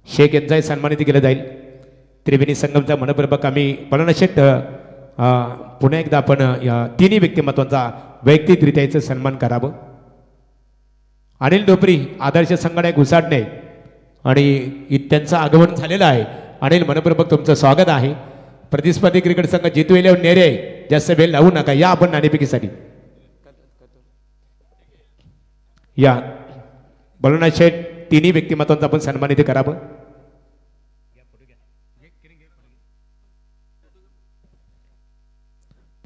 [SPEAKER 1] शेख यांचाही सन्मानित केलं जाईल. त्रिवेणी संगमचा मनपूर्वक आम्ही भोलानाथ शेठ पुन्हा एकदा आपण या 3 व्यक्तिमत्वांचा वैयक्तिकरित्या याचं सन्मान करावं. अनिल ढोपरी आदर्श संगणक उसाटणे आणि त्यांचं आगमन झालेलं आहे. अनिल, मनपूर्वक तुमचं स्वागत आहे. प्रतिस्पर्धी क्रिकेट संघ जितू 11 नेरे, जास्त वेळ लावू नका, या आपण नाणेफेकीसाठी या. भोलानाथ शेठ 3 व्यक्तिमत्वांचा आपण सन्मानित करावं.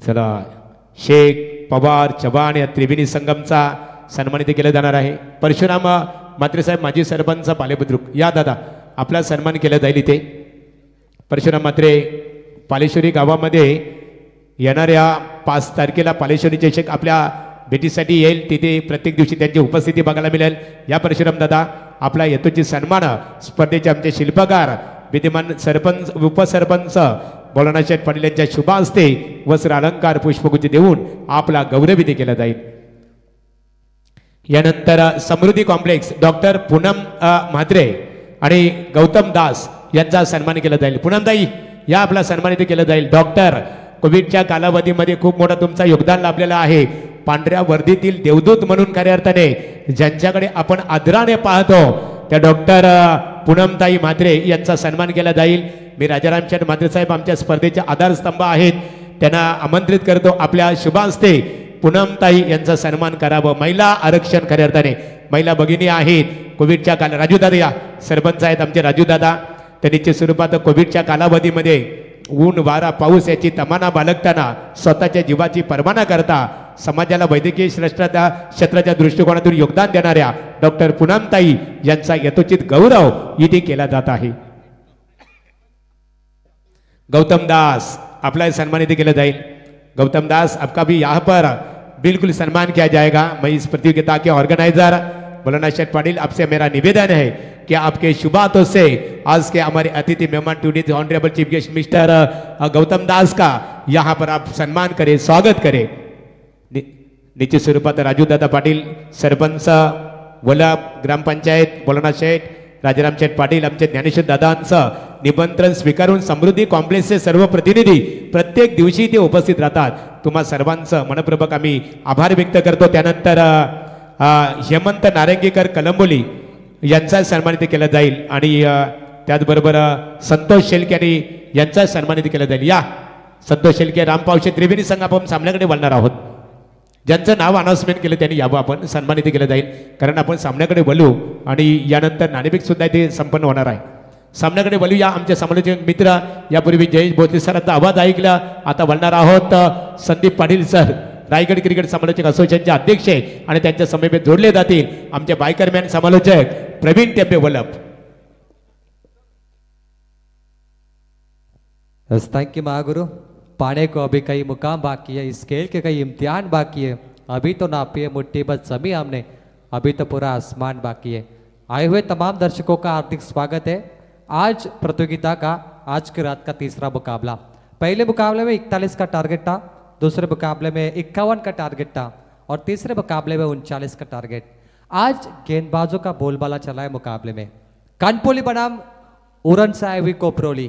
[SPEAKER 1] चला, शेख, पवार, चव्हाण या त्रिवेणी संगमचा सन्मानित केलं जाणार आहे. परशुराम म्हात्रे साहेब माजी सरपंच पालेबुद्रुक, या दादा, आपला सन्मान केला जाईल इथे. परशुराम म्हात्रे पालेश्वरी गावामध्ये येणाऱ्या 5 तारखेला पालेश्वरी चषक आपल्या भेटीसाठी येईल. तिथे प्रत्येक दिवशी त्यांची उपस्थिती बघायला मिळेल. या परशुराम दादा, आपला हेतूची सन्मान स्पर्धेचे आमचे शिल्पकार विद्यमान सरपंच उपसरपंच बोलाना शेठ पाटील यांच्या शुभ हस्ते वस्त्र अलंकार पुष्पगुच्छ देऊन आपला गौरवविधी केला जाईल. यानंतर समृद्धी कॉम्प्लेक्स डॉक्टर पूनम म्हात्रे आणि गौतम दास यांचा सन्मान केला जाईल. पूनमताई या आपला सन्मानित केलं जाईल. डॉक्टर कोविडच्या कालावधीमध्ये खूप मोठा तुमचा योगदान लाभलेला आहे. पांढऱ्या वर्दीतील देवदूत म्हणून खऱ्या अर्थाने ज्यांच्याकडे आपण आदराने पाहतो त्या डॉक्टर पूनमताई म्हात्रे यांचा सन्मान केला जाईल. मी राजारामचंद म्हात्रे साहेब आमच्या स्पर्धेचे आधारस्तंभ आहेत, त्यांना आमंत्रित करतो आपल्या शुभ हस्ते पूनमताई यांचा सन्मान करावं. महिला आरक्षण खऱ्या अर्थाने महिला भगिनी आहेत. कोविडच्या काल राजू दादा या सरपंच आहेत आमचे राजू दादा. त्यांनी स्वरूपात कोविडच्या कालावधीमध्ये ऊन वारा पाऊस याची तमाना बाळगताना स्वतःच्या जीवाची पर्वा न करता समाजाला वैद्यकीय श्रेष्ठता क्षेत्राच्या दृष्टिकोनातून योगदान देणाऱ्या डॉक्टर पूनमताई यांचा यथोचित गौरव इथे केला जात आहे. गौतम दास आपला सन्मानित केला जाईल. गौतम दास आपका भी यहाँ पर बिल्कुल सम्मान किया जाएगा. मैं इस प्रतियोगिता के ऑर्गेनाइजर मौलाना शेठ पाटिल आपसे मेरा निवेदन है कि आपके शुभ हाथों से आज के हमारे अतिथि मेहमान today honourable chief guest mister Gautam Das का यहाँ पर आप सम्मान करें, स्वागत करें. निश्चित स्वरूपात राजू दादा पाटील सरपंच वलभ ग्रामपंचायत मौलाना शेठ राजाराम शेठ पाटील आमचे ज्ञानेश्वर दादांचं निमंत्रण स्वीकारून समृद्धी कॉम्प्लेक्सचे सर्व प्रतिनिधी प्रत्येक दिवशी ते उपस्थित राहतात. तुम्हा सर्वांचं मनपूर्वक आम्ही आभार व्यक्त करतो. त्यानंतर हेमंत नारंगीकर कलंबोली यांचा सन्मानित केला जाईल आणि त्याचबरोबर संतोष शेलके यांचा सन्मानित केला जाईल. या संतोष शेलके रामपावशे त्रिवेणी संघ आपण सामन्याकडे वळणार आहोत. ज्यांचं नाव अनाउन्समेंट केलं त्यांनी यावं आपण सन्मानित केलं जाईल कारण आपण सामन्याकडे वळू आणि यानंतर नाणेफेक सुद्धा ते संपन्न होणार आहे. सामन्याकडे वळू या आमचे समालोचक मित्र. यापूर्वी जयेश भोसले सरांचा आवाज ऐकला. आता वळणार आहोत संदीप पाटील सर रायगड क्रिकेट समालोचक असोसिएशनचे अध्यक्ष आणि त्यांच्या समवेत जोडले जातील आमचे बायकरमॅन समालोचक प्रवीण टेंबे वल्लभ.
[SPEAKER 5] Thank you Mahaguru. पाने को अभी कई मुकाम बाकी है, इस खेल के कई इम्तिहान बाकी है. अभी तो नापी है मुट्ठी भर जमी हमने, अभी तो पूरा आसमान बाकी है. आए हुए तमाम दर्शकों का हार्दिक स्वागत है. आज प्रतियोगिता का आज की रात का तीसरा मुकाबला. पहले मुकाबले में 41 का टारगेट था, दूसरे मुकाबले में 51 का टारगेट था और तीसरे मुकाबले में 39 का टारगेट. आज गेंदबाजों का बोलबाला चला है मुकाबले में. कानपोली बनाम उरन साहेबी कोपरोली.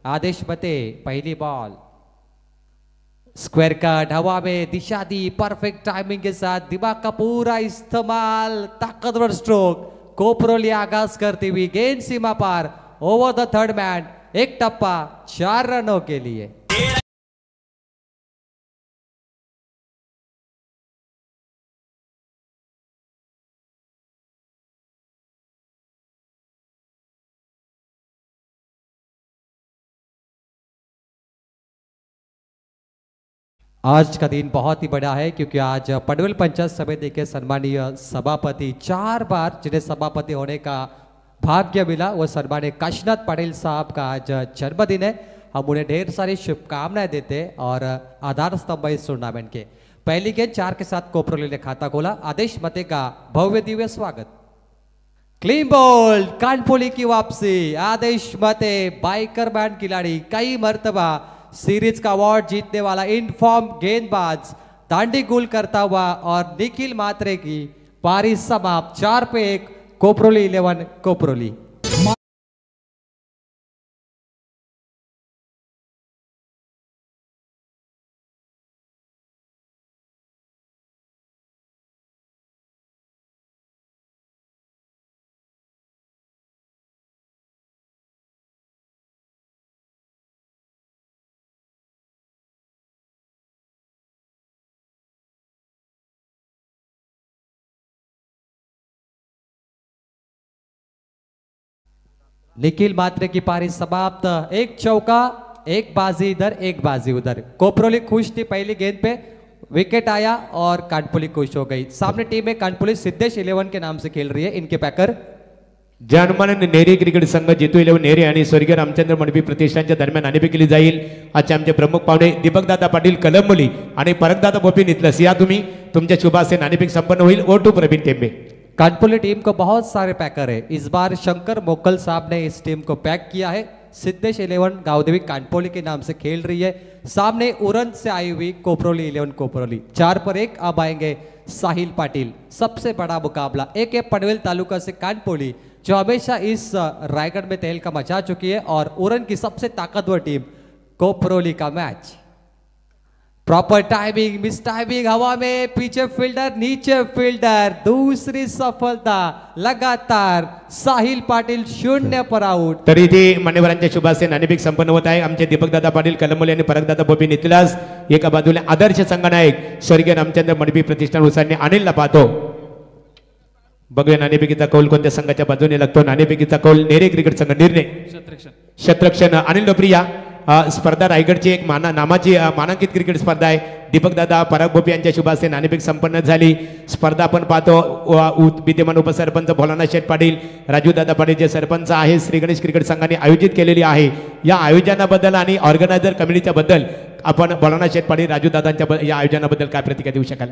[SPEAKER 5] आदेश बते पहली बॉल स्क्वायर कट हवा में दिशा दी परफेक्ट टाइमिंग के साथ दिमाग का पूरा इस्तेमाल ताकतवर स्ट्रोक. कोपरोली आगाज करती हुई गेंद सीमा पार ओवर द थर्ड मैन. एक टप्पा 4 रनों के लिए. आज का दिन बहुत ही बड़ा है क्योंकि आज पनवेल पंचायत समिति के सम्मानीय सभापति 4 बार जिन्हें सभापति होने का भाग्य मिला वो सम्मानीय काशीनाथ पाटिल साहब का आज जन्मदिन है. हम उन्हें ढेर सारी शुभकामनाएं देते हैं और आधार स्तंभ इस टूर्नामेंट के. पहली गेंद 4 के साथ कोपरोली ने खाता खोला. आदेश मते का भव्य दिव्य स्वागत. क्लीन बॉल कानपोली की वापसी. आदेश मते बाइकर बैंड खिलाड़ी कई मर्तबा सीरीज का अवार्ड जीतने वाला इनफॉर्म गेंदबाज दांडी गुल करता हुआ और निखिल मात्रे की पारी समाप्त. 4 पे 1 कोपरोली 11 कोपरोली. निखिल मात्रे की पारी समाप्त. 1 चौका 1 बाजी इधर 1 बाजी उधर. कोपरोली खुश थी पहली गेंद पे, विकेट आया और कानपुली खुश हो गई. सामने टीम है कानपुली सिद्धेश 11 के नाम से खेल रही है. इनके पैकर
[SPEAKER 1] जनमानन नेरी क्रिकेट संघ जितू 11 नेरी आणि स्वर्गीय रामचंद्र मडवी प्रतिष्ठानच्या दरम्यान नाणेफेक केली जाईल. आजचे आमचे प्रमुख पाहुणे दीपकदादा पाटील कलंबोली आणि परकदादा बोपी नितलस या तुम्ही तुमच्या शुभासे नाणेफेक संपन्न होईल. O2 प्रवीण टेंबे.
[SPEAKER 5] कानपुली टीम को बहुत सारे पैकर है। इस बार शंकर मोकल साहब ने इस टीम को पैक किया है। सिद्धेश 11 गावदेवी कानपुली के नाम से खेल रही है। सामने उरन से आई हुई कोपरोली 11 कोपरोली। 4 पर 1 अब आएंगे साहिल पाटिल। सबसे बड़ा मुकाबला एक है पनवेल तालुका से कानपुली, जो हमेशा इस रायगढ़ में तहलका मचा चुकी है, और उरन की सबसे ताकतवर टीम कोपरोली का match. Proper timing, miss timing, हवा में पीछे फील्डर नीचे फील्डर, दूसरी सफलता लगातार। साहिल पाटील 0 पर आउट।
[SPEAKER 1] तरी इथे मान्यवरांच्या शुभासे नाणेफेक संपन्न होत आहे। आमचे दीपकदादा पाटील कलमोले आणि परगदादा बोबी नितलास एका बाजूला आदर्श संघनायक स्वर्गीय रामचंद्र मडबी प्रतिष्ठान उसाने अनिलला पाहतो। बघूया नाणेफेकीचा कौल कोणत्या संघाच्या बाजूने लागतो। नाणेफेकीचा कौल नेरे क्रिकेट संघ निर्णय शतरक्षण अनिल लोप्रिया। स्पर्धा रायगडची एक नामाची मानांकित क्रिकेट स्पर्धा आहे। दीपकदादा पराग भोपी यांच्या शुभासे नाणेफेक संपन्न झाली। स्पर्धा आपण पाहतो विद्यमान उपसरपंच भोलानाथ शेठ पाटील, राजूदादा पाटील जे सरपंच आहे श्री गणेश क्रिकेट संघाने आयोजित केलेली आहे। या आयोजनाबद्दल आणि ऑर्गनायझर कमिटीच्या बद्दल आपण भोलानाथ शेठ पाटील राजूदादांच्या या आयोजनाबद्दल काय प्रतिक्रिया देऊ शकाल?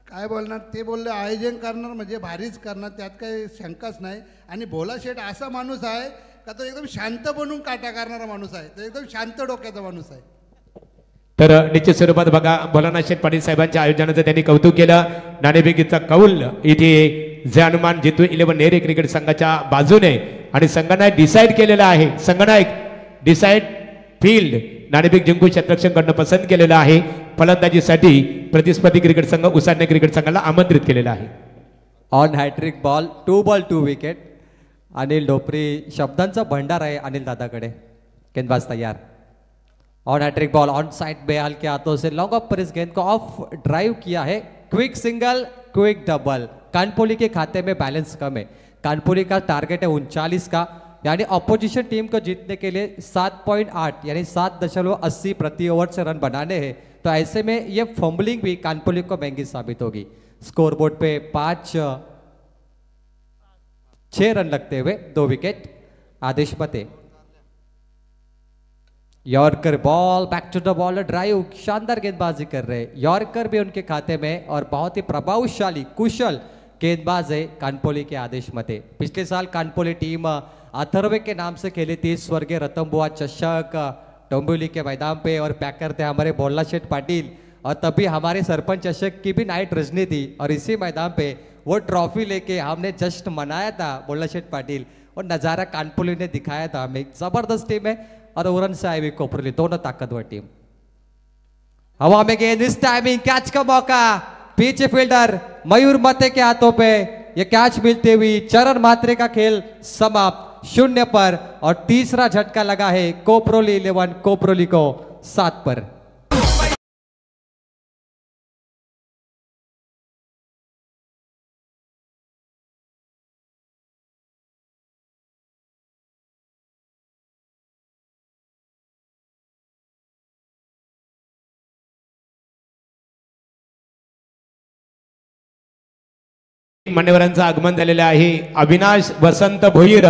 [SPEAKER 6] काय बोलणार, ते बोलले आयोजन करणार म्हणजे भारीच करणार, त्यात काही शंकाच नाही। आणि भोला शेठ असा माणूस आहे का तो एकदम शांत बनून काटा करणारा माणूस आहे, तो एकदम शांत डोक्याचा माणूस आहे।
[SPEAKER 1] तर निश्चित स्वरूपात बघा भोलानाथ शेठ पाटील साहेबांच्या आयोजनाचं त्यांनी कौतुक केलं। नाणेफेकीचा कौल इथे जे हनुमान जितू 11 नेरे क्रिकेट संघाच्या बाजूने आणि संघनायक डिसाईड केलेला आहे। संघनायक डिसाईड फील्ड नाणेफेक जिंकून शतरक्षण करणं पसंत केलेलं आहे। फलंदाजीसाठी प्रतिस्पर्धी क्रिकेट संघ उसाने क्रिकेट संघाला आमंत्रित केलेलं आहे।
[SPEAKER 5] On hattrick ball 2 ball 2 wicket. Anil डोपरी शब्दांचा भंडार आहे अनिल दादाकडे। गेंदबाज तैयार। On hattrick ball on side बेहाल के हाथों से लॉन्ग ऑफ पर इस गेंद को ऑफ ड्राइव किया है। Quick single quick double. कानपुली के खाते में बैलेंस कम है। कानपुली का टारगेट है 39 का, यानी अपोजिशन टीम को जीतने के लिए 7.8 यानी 7.80 प्रति ओवर से रन बनाने हैं। तो ऐसे में ये फंबलिंग भी कानपुली को महंगी साबित होगी। स्कोरबोर्ड पे 6 रन लगते हुए 2 wicket. Aadesh Pate yorker ball back to the ball drive, शानदार गेंदबाजी कर रहे हैं। यॉर्कर भी उनके खाते में और बहुत ही प्रभावशाली कुशल गेंदबाज है कानपुली के आदेश मते। पिछले साल कानपुली टीम अथर्वे के नाम से खेली थी। स्वर्गीय रतनबुआ चषक डोंबिवली के मैदान पे, और पैकर थे हमारे भोला शेठ पाटिल, और तभी हमारे सरपंच चषक की भी नाइट रजनी थी। और इसी मैदान पे वो ट्रॉफी लेके हमने जश्न मनाया था भोला शेठ पाटिल, और नज़ारा कानपुली ने दिखाया था हमें। जबरदस्त टीम है, और उरन से आई हुई कोपरली, दोनों ताकतवर टीम। हवा में गेंद, इस टाइमिंग कैच का मौका, पीछे फील्डर मयूर मते के हाथों पे ये कैच मिलते हुई चरण मात्रे का खेल समाप्त 0 पर। और तीसरा झटका लगा है कोपरोली 11 कोपरोली को 7 पर।
[SPEAKER 1] मान्यवरांचं आगमन झालेलं आहे। अविनाश वसंत भोईर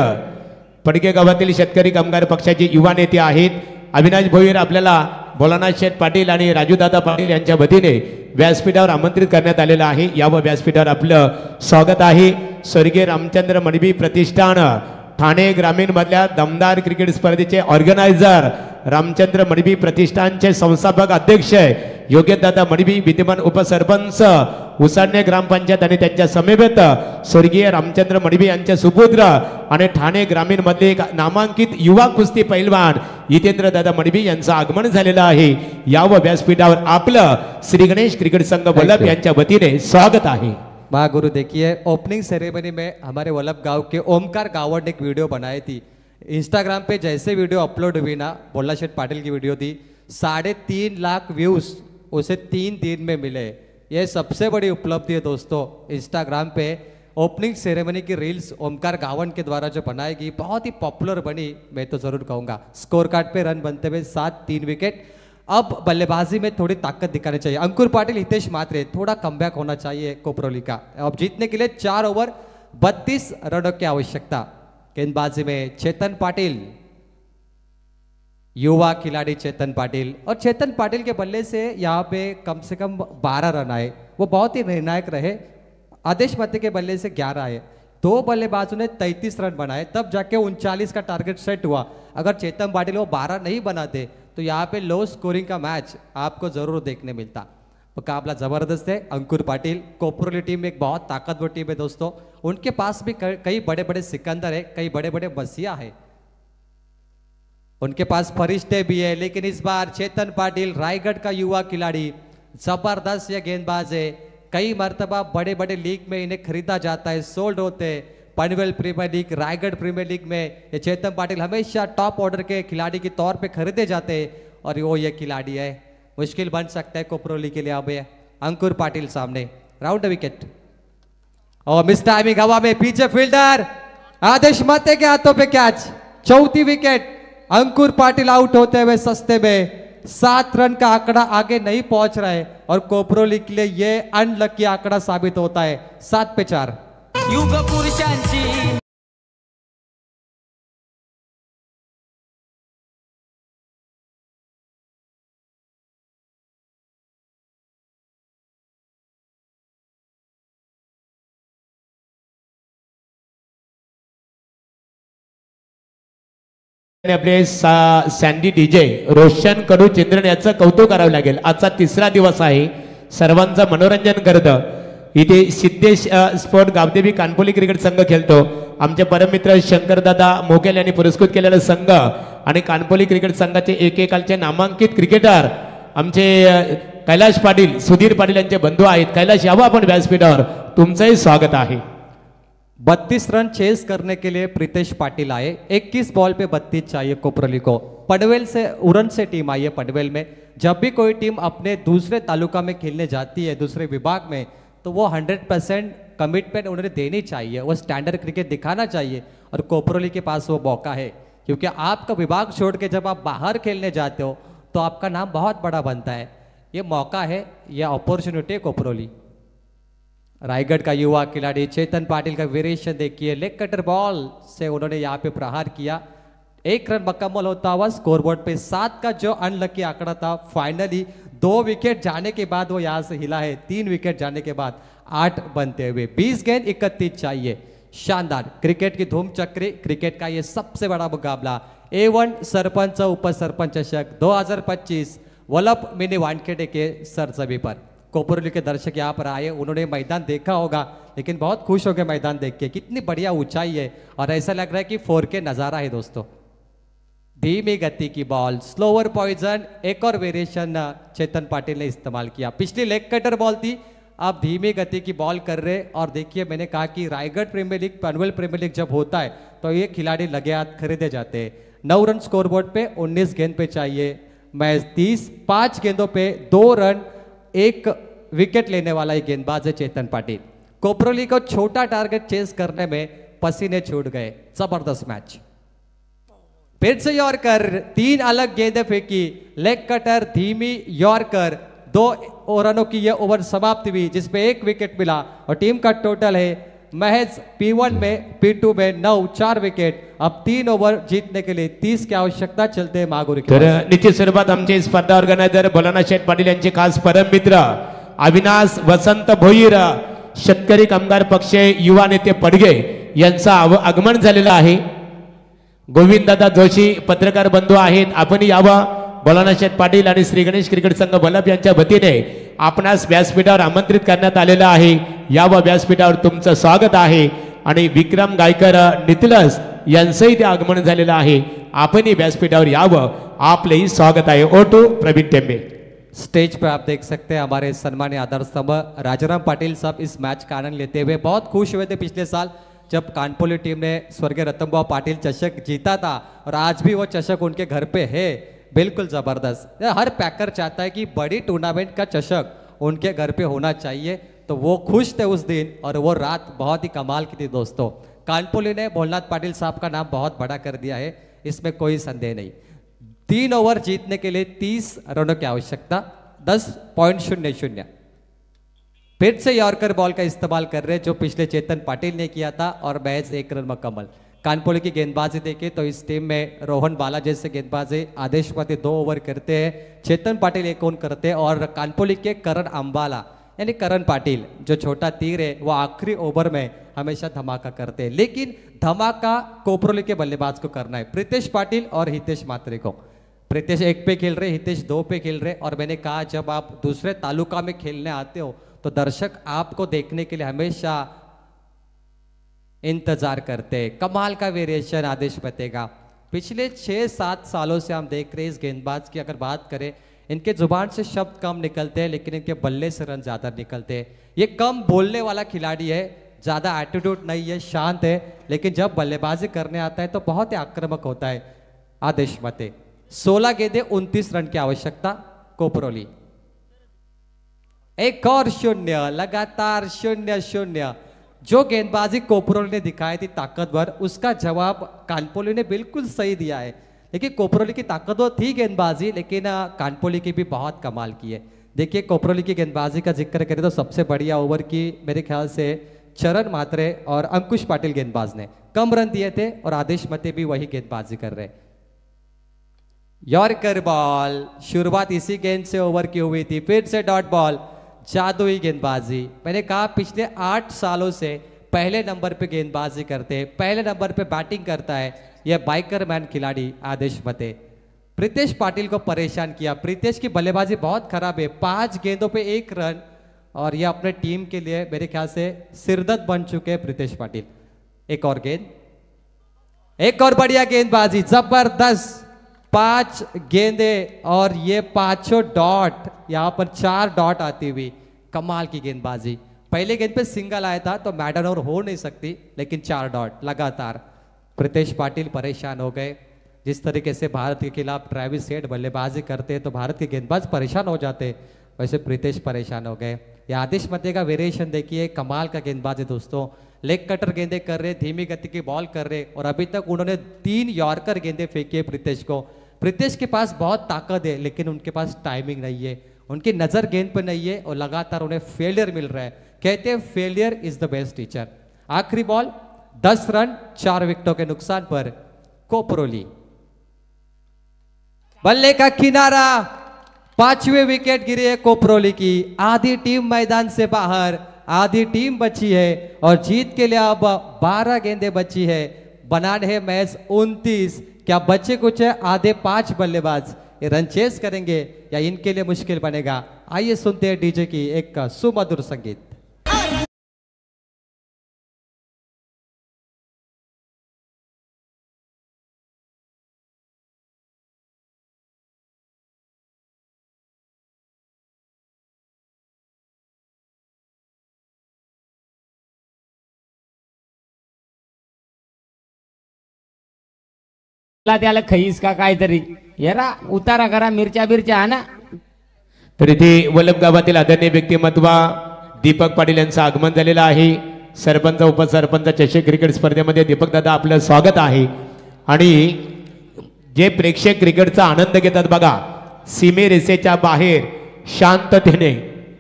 [SPEAKER 1] पडके गावातील शेतकरी कामगार पक्षाचे युवा नेते आहेत। अविनाश भोईर आपल्याला भोलानाथ शेठ पाटील आणि राजूदादा पाटील यांच्या वतीने व्यासपीठावर आमंत्रित करण्यात आलेलं आहे। या व्यासपीठावर आपलं स्वागत आहे। स्वर्गीय रामचंद्र मडबी प्रतिष्ठान ठाणे ग्रामीण मधल्या दमदार क्रिकेट स्पर्धेचे ऑर्गनायझर, रामचंद्र मडबी प्रतिष्ठानचे संस्थापक अध्यक्ष योगेशदादा मडबी, विद्यमान उपसरपंच उसाडणे ग्रामपंचायत आणि त्यांच्या समेत स्वर्गीय रामचंद्र मडबी यांचे सुपुत्र आणि ठाणे ग्रामीण मधले एक नामांकित युवा कुस्ती पैलवान जितेंद्र दादा मडबी यांचं आगमन झालेलं आहे। या व्यासपीठावर आपलं श्री गणेश क्रिकेट संघ वल्लभ यांच्या वतीने स्वागत आहे।
[SPEAKER 5] महागुरु देखिए, ओपनिंग सेरेमनी में हमारे वल्लभ गांव के ओमकार गावड़ ने एक वीडियो बनाई थी। इंस्टाग्राम पे जैसे वीडियो अपलोड हुई ना, भोला शेठ पाटिल की वीडियो थी, 3.5 लाख व्यूज उसे 3 दिन में मिले। ये सबसे बड़ी उपलब्धि है दोस्तों। इंस्टाग्राम पे ओपनिंग सेरेमनी की रील्स ओमकार गावड़ के द्वारा जो बनाई गई बहुत ही पॉपुलर बनी, मैं तो जरूर कहूँगा। स्कोर कार्ड पे रन बनते हुए 7 3 विकेट। अब बल्लेबाजी में थोड़ी ताकत दिखानी चाहिए। अंकुर पाटिल, हितेश मात्रे, थोड़ा कमबैक होना चाहिए कोपरोली का। अब जीतने के लिए 4 ओवर 32 रनों की आवश्यकता। गेंदबाजी में चेतन पाटिल, युवा खिलाड़ी चेतन पाटिल, और चेतन पाटिल के बल्ले से यहाँ पे कम से कम 12 रन आए, वो बहुत ही निर्णायक रहे। आदेश मते के बल्ले से 11 है, 2 बल्लेबाजों ने 33 रन बनाए, तब जाके 39 का टारगेट सेट हुआ। अगर चेतन पाटिल वो 12 नहीं बनाते तो यहाँ पे लो स्कोरिंग का मैच आपको जरूर देखने मिलता। मुकाबला जबरदस्त है। अंकुर पाटिल कोपरोली टीम एक बहुत ताकतवर टीम है दोस्तों, उनके पास भी कई बड़े बड़े सिकंदर है, कई बड़े बड़े मसीहा है, उनके पास फरिश्ते भी है। लेकिन इस बार चेतन पाटिल रायगढ़ का युवा खिलाड़ी, जबरदस्त ये गेंदबाज है, कई मर्तबा बड़े बड़े लीग में इन्हें खरीदा जाता है, सोल्ड होते हैं। Panvel premier league, Raigad premier league में ये चेतन पाटिल हमेशा टॉप ऑर्डर के खिलाड़ी के तौर पे खरीदे जाते हैं और वो ये खिलाड़ी है। मुश्किल बन सकता है कोपरोली के लिए। अब अंकुर पाटिल सामने, राउंड विकेट और मिस टाइमिंग, हवा में पीछे फील्डर आदेश मते के हाथों पे कैच, चौथी विकेट। अंकुर पाटिल आउट होते हुए सस्ते में, 7 रन का आंकड़ा आगे नहीं पहुंच रहा है और कोपरोली के लिए ये अनलकी आंकड़ा साबित होता है। 7 पे 4।
[SPEAKER 4] युग पुरुषांची
[SPEAKER 1] आपले सँडी डीजे रोशन कडू चिंद्रन याचं कौतुक करावं लागेल। आजचा 3रा दिवस आहे, सर्वांचं मनोरंजन करतं। इथे सिद्धेश स्पोर्ट गावदेवी कानपोली क्रिकेट संघ खेळतो। आमचे परममित्र शंकरदादा मोकेल यांनी पुरस्कृत केलेला संघ आणि कानपोली क्रिकेट संघाचे एकेकालचे नामांकित क्रिकेटर आमचे कैलाश पाटील, सुधीर पाटील यांचे बंधू आहेत। कैलाश, यावं आपण व्यासपीठावर, तुमचंही स्वागत आहे।
[SPEAKER 5] 32 रन चेस करने के लिए प्रीतेश पाटिल आए। 21 बॉल पे 32 चाहिए कोपरोली को। पनवेल से, उरन से टीम आई है पनवेल में। जब भी कोई टीम अपने दूसरे तालुका में खेलने जाती है, दूसरे विभाग में, तो वो 100% कमिटमेंट उन्हें देनी चाहिए, वो स्टैंडर्ड क्रिकेट दिखाना चाहिए और कोपरोली के पास वो मौका है। क्योंकि आपका विभाग छोड़ के जब आप बाहर खेलने जाते हो तो आपका नाम बहुत बड़ा बनता है। ये मौका है, ये अपॉर्चुनिटी है कोपरोली। रायगढ़ का युवा खिलाड़ी चेतन पाटिल का वेरिएशन देखिए, लेग कटर बॉल से उन्होंने यहाँ पे प्रहार किया। 1 रन मुकम्मल होता हुआ स्कोरबोर्ड पे 7 का जो अनलकी आंकड़ा था, फाइनली 2 विकेट जाने के बाद वो यहाँ से हिला है। 3 विकेट जाने के बाद 8 बनते हुए 20 गेंद 31 चाहिए। शानदार क्रिकेट की धूम चक्री, क्रिकेट का ये सबसे बड़ा मुकाबला A1 सरपंच उप सरपंच चषक 2025 वल्लभ मिनी वानखेड़े के सरजमी पर। कोपरोली के दर्शक यहाँ पर आए, उन्होंने मैदान देखा होगा लेकिन बहुत खुश हो गए मैदान देख के। कितनी बढ़िया ऊंचाई है और ऐसा लग रहा है कि 4K नजारा है दोस्तों। धीमी गति की बॉल, स्लोअर पॉइजन, एक और वेरिएशन चेतन पाटिल ने इस्तेमाल किया। पिछली लेग कटर बॉल थी, आप धीमी गति की बॉल कर रहे। और देखिए, मैंने कहा कि Raigad premier league, Panvel premier league जब होता है तो ये खिलाड़ी लगे हाथ खरीदे जाते हैं। 9 रन स्कोरबोर्ड पे, 19 गेंद पे चाहिए मैच 30। 5 गेंदों पे 2 रन, 1 विकेट लेने वाला ये गेंदबाज है चेतन पाटिल। कोपरोली को छोटा टारगेट चेस करने में पसीने छूट गए। जबरदस्त मैच। फिर से यॉर्कर, 3 अलग गेंदें फेंकी, लेग कटर, धीमी यॉर्कर, 2 रनों की यह ओवर समाप्त हुई जिसमें 1 विकेट मिला और टीम का टोटल है महज P1 में, P2 में 9, 4 विकेट। अब 3 ओव्हर जीतने के लिए 30 की आवश्यकता चलते हैं महागुरु।
[SPEAKER 1] तर निश्चित स्वरूपात आमचे स्पर्धा ऑर्गनायझर भोलानाथ शेठ पाटील यांचे खास परम मित्र अविनाश वसंत भोईर, शेतकरी कामगार पक्ष युवा नेते पडगे यांचं आगमन झालेलं आहे। गोविंददादा जोशी पत्रकार बंधू आहेत, आपण यावं। भोलानाथ शेठ पाटील आणि श्री गणेश क्रिकेट संघ वल्लभ यांच्या वतीने आपणास व्यासपीठावर आमंत्रित करण्यात आलेलं आहे। यावं व्यासपीठावर, तुमचं स्वागत आहे। आणि विक्रम गायकर नितलस यांचंही ते आगमन झालेलं आहे। आपणही व्यासपीठावर यावं, आपलेही स्वागत आहे। O2 प्रवीण टेंबे।
[SPEAKER 5] स्टेज पर आप देख सकते हैं हमारे सम्मानीय आदर स्तंभ राजाराम पाटिल साहब इस मैच का आनंद लेते हुए बहुत खुश हुए थे पिछले साल जब कानपोली टीम ने स्वर्गीय रतनबुआ पाटिल चषक जीता था और आज भी वो चषक उनके घर पे है। बिल्कुल जबरदस्त। हर पैकर चाहता है कि बड़ी टूर्नामेंट का चषक उनके घर पे होना चाहिए, तो वो खुश थे उस दिन और वो रात बहुत ही कमाल की थी दोस्तों। कानपोली ने भोलानाथ पाटिल साहब का नाम बहुत बड़ा कर दिया है, इसमें कोई संदेह नहीं। 3 ओवर जीतने के लिए 30 रनों की आवश्यकता, 10.00। फिर से यॉर्कर बॉल का इस्तेमाल कर रहे जो पिछले चेतन पाटिल ने किया था और मैच 1 रन मुकम्मल। कानपुर की गेंदबाजी देखे तो इस टीम में रोहन बाला जैसे गेंदबाज है, आदेश पति 2 ओवर करते हैं, चेतन पाटिल 1 ओवर करते हैं और कानपुर के करण अंबाला यानी करण पाटिल जो छोटा तीर है वो आखिरी ओवर में हमेशा धमाका करते हैं, लेकिन धमाका कोपरोली के बल्लेबाज को करना है, प्रीतेश पाटिल और हितेश मात्रे को। प्रीतेश 1 पे खेल रहे, हितेश 2 पे खेल रहे, और मैंने कहा जब आप दूसरे तालुका में खेलने आते हो तो दर्शक आपको देखने के लिए हमेशा इंतजार करते हैं। कमाल का वेरिएशन आदेश बतेगा। पिछले 6-7 सालों से हम देख रहे हैं इस गेंदबाज की अगर बात करें, इनके जुबान से शब्द कम निकलते हैं लेकिन इनके बल्ले से रन ज्यादा निकलते हैं। ये कम बोलने वाला खिलाड़ी है, ज्यादा एटीट्यूड नहीं है, शांत है, लेकिन जब बल्लेबाजी करने आता है तो बहुत ही आक्रामक होता है। आदेश मते 16 गेंदे 29 रन की आवश्यकता कोपरोली। एक और 0, लगातार 0-0। जो गेंदबाजी कोपरोली ने दिखाई थी ताकतवर, उसका जवाब कानपोली ने बिल्कुल सही दिया है। देखिए कोपरोली की ताकतवर थी गेंदबाजी, लेकिन कानपोली की भी बहुत कमाल की है। देखिए कोपरोली की गेंदबाजी का जिक्र करें तो सबसे बढ़िया ओवर की मेरे ख्याल से चरण मात्रे और अंकुश पाटिल गेंदबाज ने कम रन दिए थे, और आदेश मते भी वही गेंदबाजी कर रहे। यॉर्कर बॉल, शुरुआत इसी गेंद से ओवर की हुई थी, फिर से डॉट बॉल, जादुई गेंदबाजी। मैंने कहा पिछले 8 सालों से पहले नंबर पे गेंदबाजी करते हैं, पहले नंबर पे बैटिंग करता है यह बाइकर मैन खिलाड़ी आदेश मते। प्रीतेश पाटिल को परेशान किया। प्रीतेश की बल्लेबाजी बहुत खराब है, 5 गेंदों पे 1 रन, और यह अपने टीम के लिए मेरे ख्याल से सिरदर्द बन चुके हैं प्रीतेश पाटिल। एक और गेंद, एक और बढ़िया गेंदबाजी, जबरदस्त 5 गेंदे और ये 5 डॉट, यहां पर 4 डॉट आती हुई, कमाल की गेंदबाजी। पहले गेंद पे सिंगल आया था तो मैडन और हो नहीं सकती, लेकिन 4 डॉट लगातार। प्रीतेश पाटिल परेशान हो गए। जिस तरीके से भारत के खिलाफ ट्रेविस हेड बल्लेबाजी करते हैं तो भारत के गेंदबाज परेशान हो जाते हैं, वैसे प्रीतेश परेशान हो गए। ये आदेश मते का वेरिएशन देखिए, कमाल का गेंदबाज है दोस्तों। लेग कटर गेंदे कर रहे, धीमी गति की बॉल कर रहे, और अभी तक उन्होंने 3 यॉर्कर गेंदे फेंकी है प्रीतेश को। प्रीतेश के पास बहुत ताकत है, लेकिन उनके पास टाइमिंग नहीं है, उनकी नजर गेंद पर नहीं है, और लगातार उन्हें फेलियर मिल रहा है। कहते हैं failure is the best teacher. आखिरी बॉल, 10 रन 4 विकेटों के नुकसान पर कोपरोली। बल्ले का किनारा, 5वें विकेट गिरी है कोपरोली की। आधी टीम मैदान से बाहर, आधी टीम बची है, और जीत के लिए अब 12 गेंदें बची है। बनाने है मैच 29। क्या बच्चे कुछ है? आधे 5 बल्लेबाज ये रन चेस करेंगे या इनके लिए मुश्किल बनेगा? आइए सुनते हैं डीजे की एक सुमधुर संगीत।
[SPEAKER 4] त्याला खईस का काहीतरी येरा उतारा करा, मिरच्या बिरच्या आणा.
[SPEAKER 1] तर इथे वल्लभ गावातील आदरणीय व्यक्तिमत्व दीपक पाटील यांचं आगमन झालेलं आहे. सरपंच उपसरपंच चषक क्रिकेट स्पर्धेमध्ये दीपक दादा आपलं स्वागत आहे. आणि जे प्रेक्षक क्रिकेटचा आनंद घेतात बघा, सीमेरेषेच्या बाहेर शांततेने,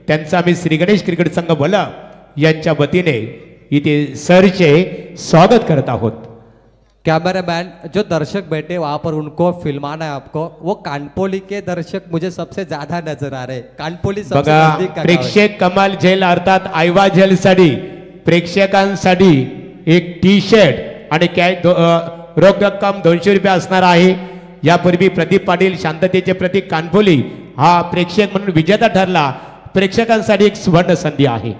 [SPEAKER 1] त्यांचा आम्ही श्री गणेश क्रिकेट संघ वल्लभ यांच्या वतीने इथे सरचे स्वागत करत आहोत.
[SPEAKER 5] कैमरामैन जो दर्शक बैठे वहां पर उनको फिल्माना है आपको। वो कानपोली के दर्शक मुझे सबसे ज्यादा नजर आ रहे। कानपोली सबसे
[SPEAKER 1] बघा,
[SPEAKER 5] नजदीक का गाव है।
[SPEAKER 1] प्रेक्षक कमाल झेल अर्थात आयवा झेल साठी प्रेक्षकांसाठी एक टी शर्ट आणि रोख रक्कम 200 रुपये असणार आहे. यापूर्वी प्रदीप पाटील शांततेचे प्रतीक कानपोली हा प्रेक्षक म्हणून विजेता ठरला. प्रेक्षकांसाठी एक सुवर्ण संधी आहे.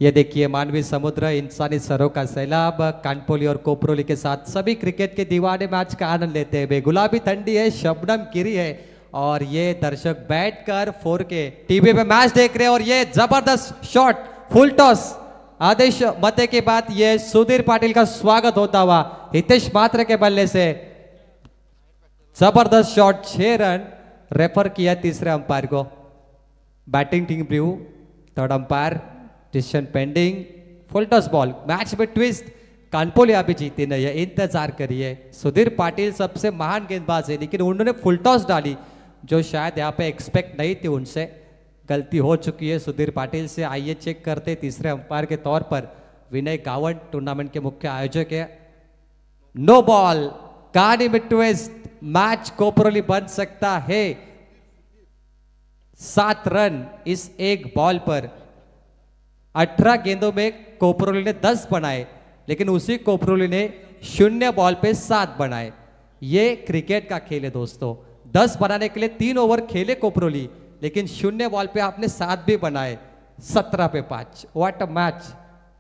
[SPEAKER 5] ये देखिए मानवीय समुद्र, इंसानी सरों का सैलाब, कानपोली और कोपरोली के साथ सभी क्रिकेट के दीवाने मैच का आनंद लेते हैं। गुलाबी ठंडी है, शबनम गिरी है, और ये दर्शक बैठकर 4K टीवी पे मैच देख रहे हैं। और ये जबरदस्त शॉट, फुल टॉस, आदेश मते के बाद ये सुधीर पाटिल का स्वागत होता हुआ हितेश मात्रे के बल्ले से जबरदस्त शॉट, 6 रन रेफर किया तीसरे अंपायर को। Batting team blue, third umpire decision pending, फुल टॉस बॉल, मैच में ट्विस्ट। कानपोली अभी जीती नहीं है, इंतजार करिए। सुधीर पाटिल सबसे महान गेंदबाज है, लेकिन उन्होंने फुल टॉस डाली जो शायद यहाँ पे एक्सपेक्ट नहीं थी उनसे। गलती हो चुकी है सुधीर पाटिल से। आइए चेक करते तीसरे अंपायर के तौर पर विनय गावंड टूर्नामेंट के मुख्य आयोजक है। नो बॉल, कहानी में ट्विस्ट, मैच कोपरोली बन सकता है। 7 रन इस एक बॉल पर। 18 गेंदों में कोपरोली ने 10 बनाए, लेकिन उसी कोपरोली ने 0 बॉल पे 7 बनाए। ये क्रिकेट का खेल है दोस्तों। 10 बनाने के लिए 3 ओवर खेले कोपरोली, लेकिन 0 बॉल पे आपने 7 भी बनाए। 17 पे 5। What a match.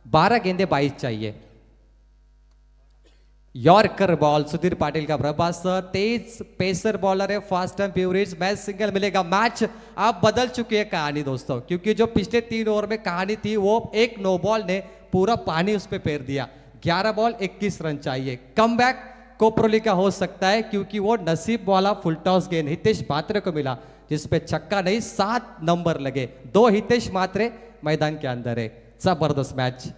[SPEAKER 5] 12 गेंदे 22 चाहिए। यॉर्कर बॉल सुधीर पाटिल का प्रभास्तर, तेज पेसर बॉलर है, fast end purist. Match single मिलेगा। मैच अब बदल चुकी है कहानी दोस्तों, क्योंकि जो पिछले 3 ओवर में कहानी थी वो एक नो बॉल ने पूरा पानी उस पर फेर दिया। 11 बॉल 21 रन चाहिए। कमबैक कोपरोली का हो सकता है, क्योंकि वो नसीब वाला फुल टॉस गेंद हितेश मात्रे को मिला, जिसपे छक्का नहीं 7 नंबर लगे। 2 हितेश मात्रे मैदान के अंदर है। जबरदस्त मैच।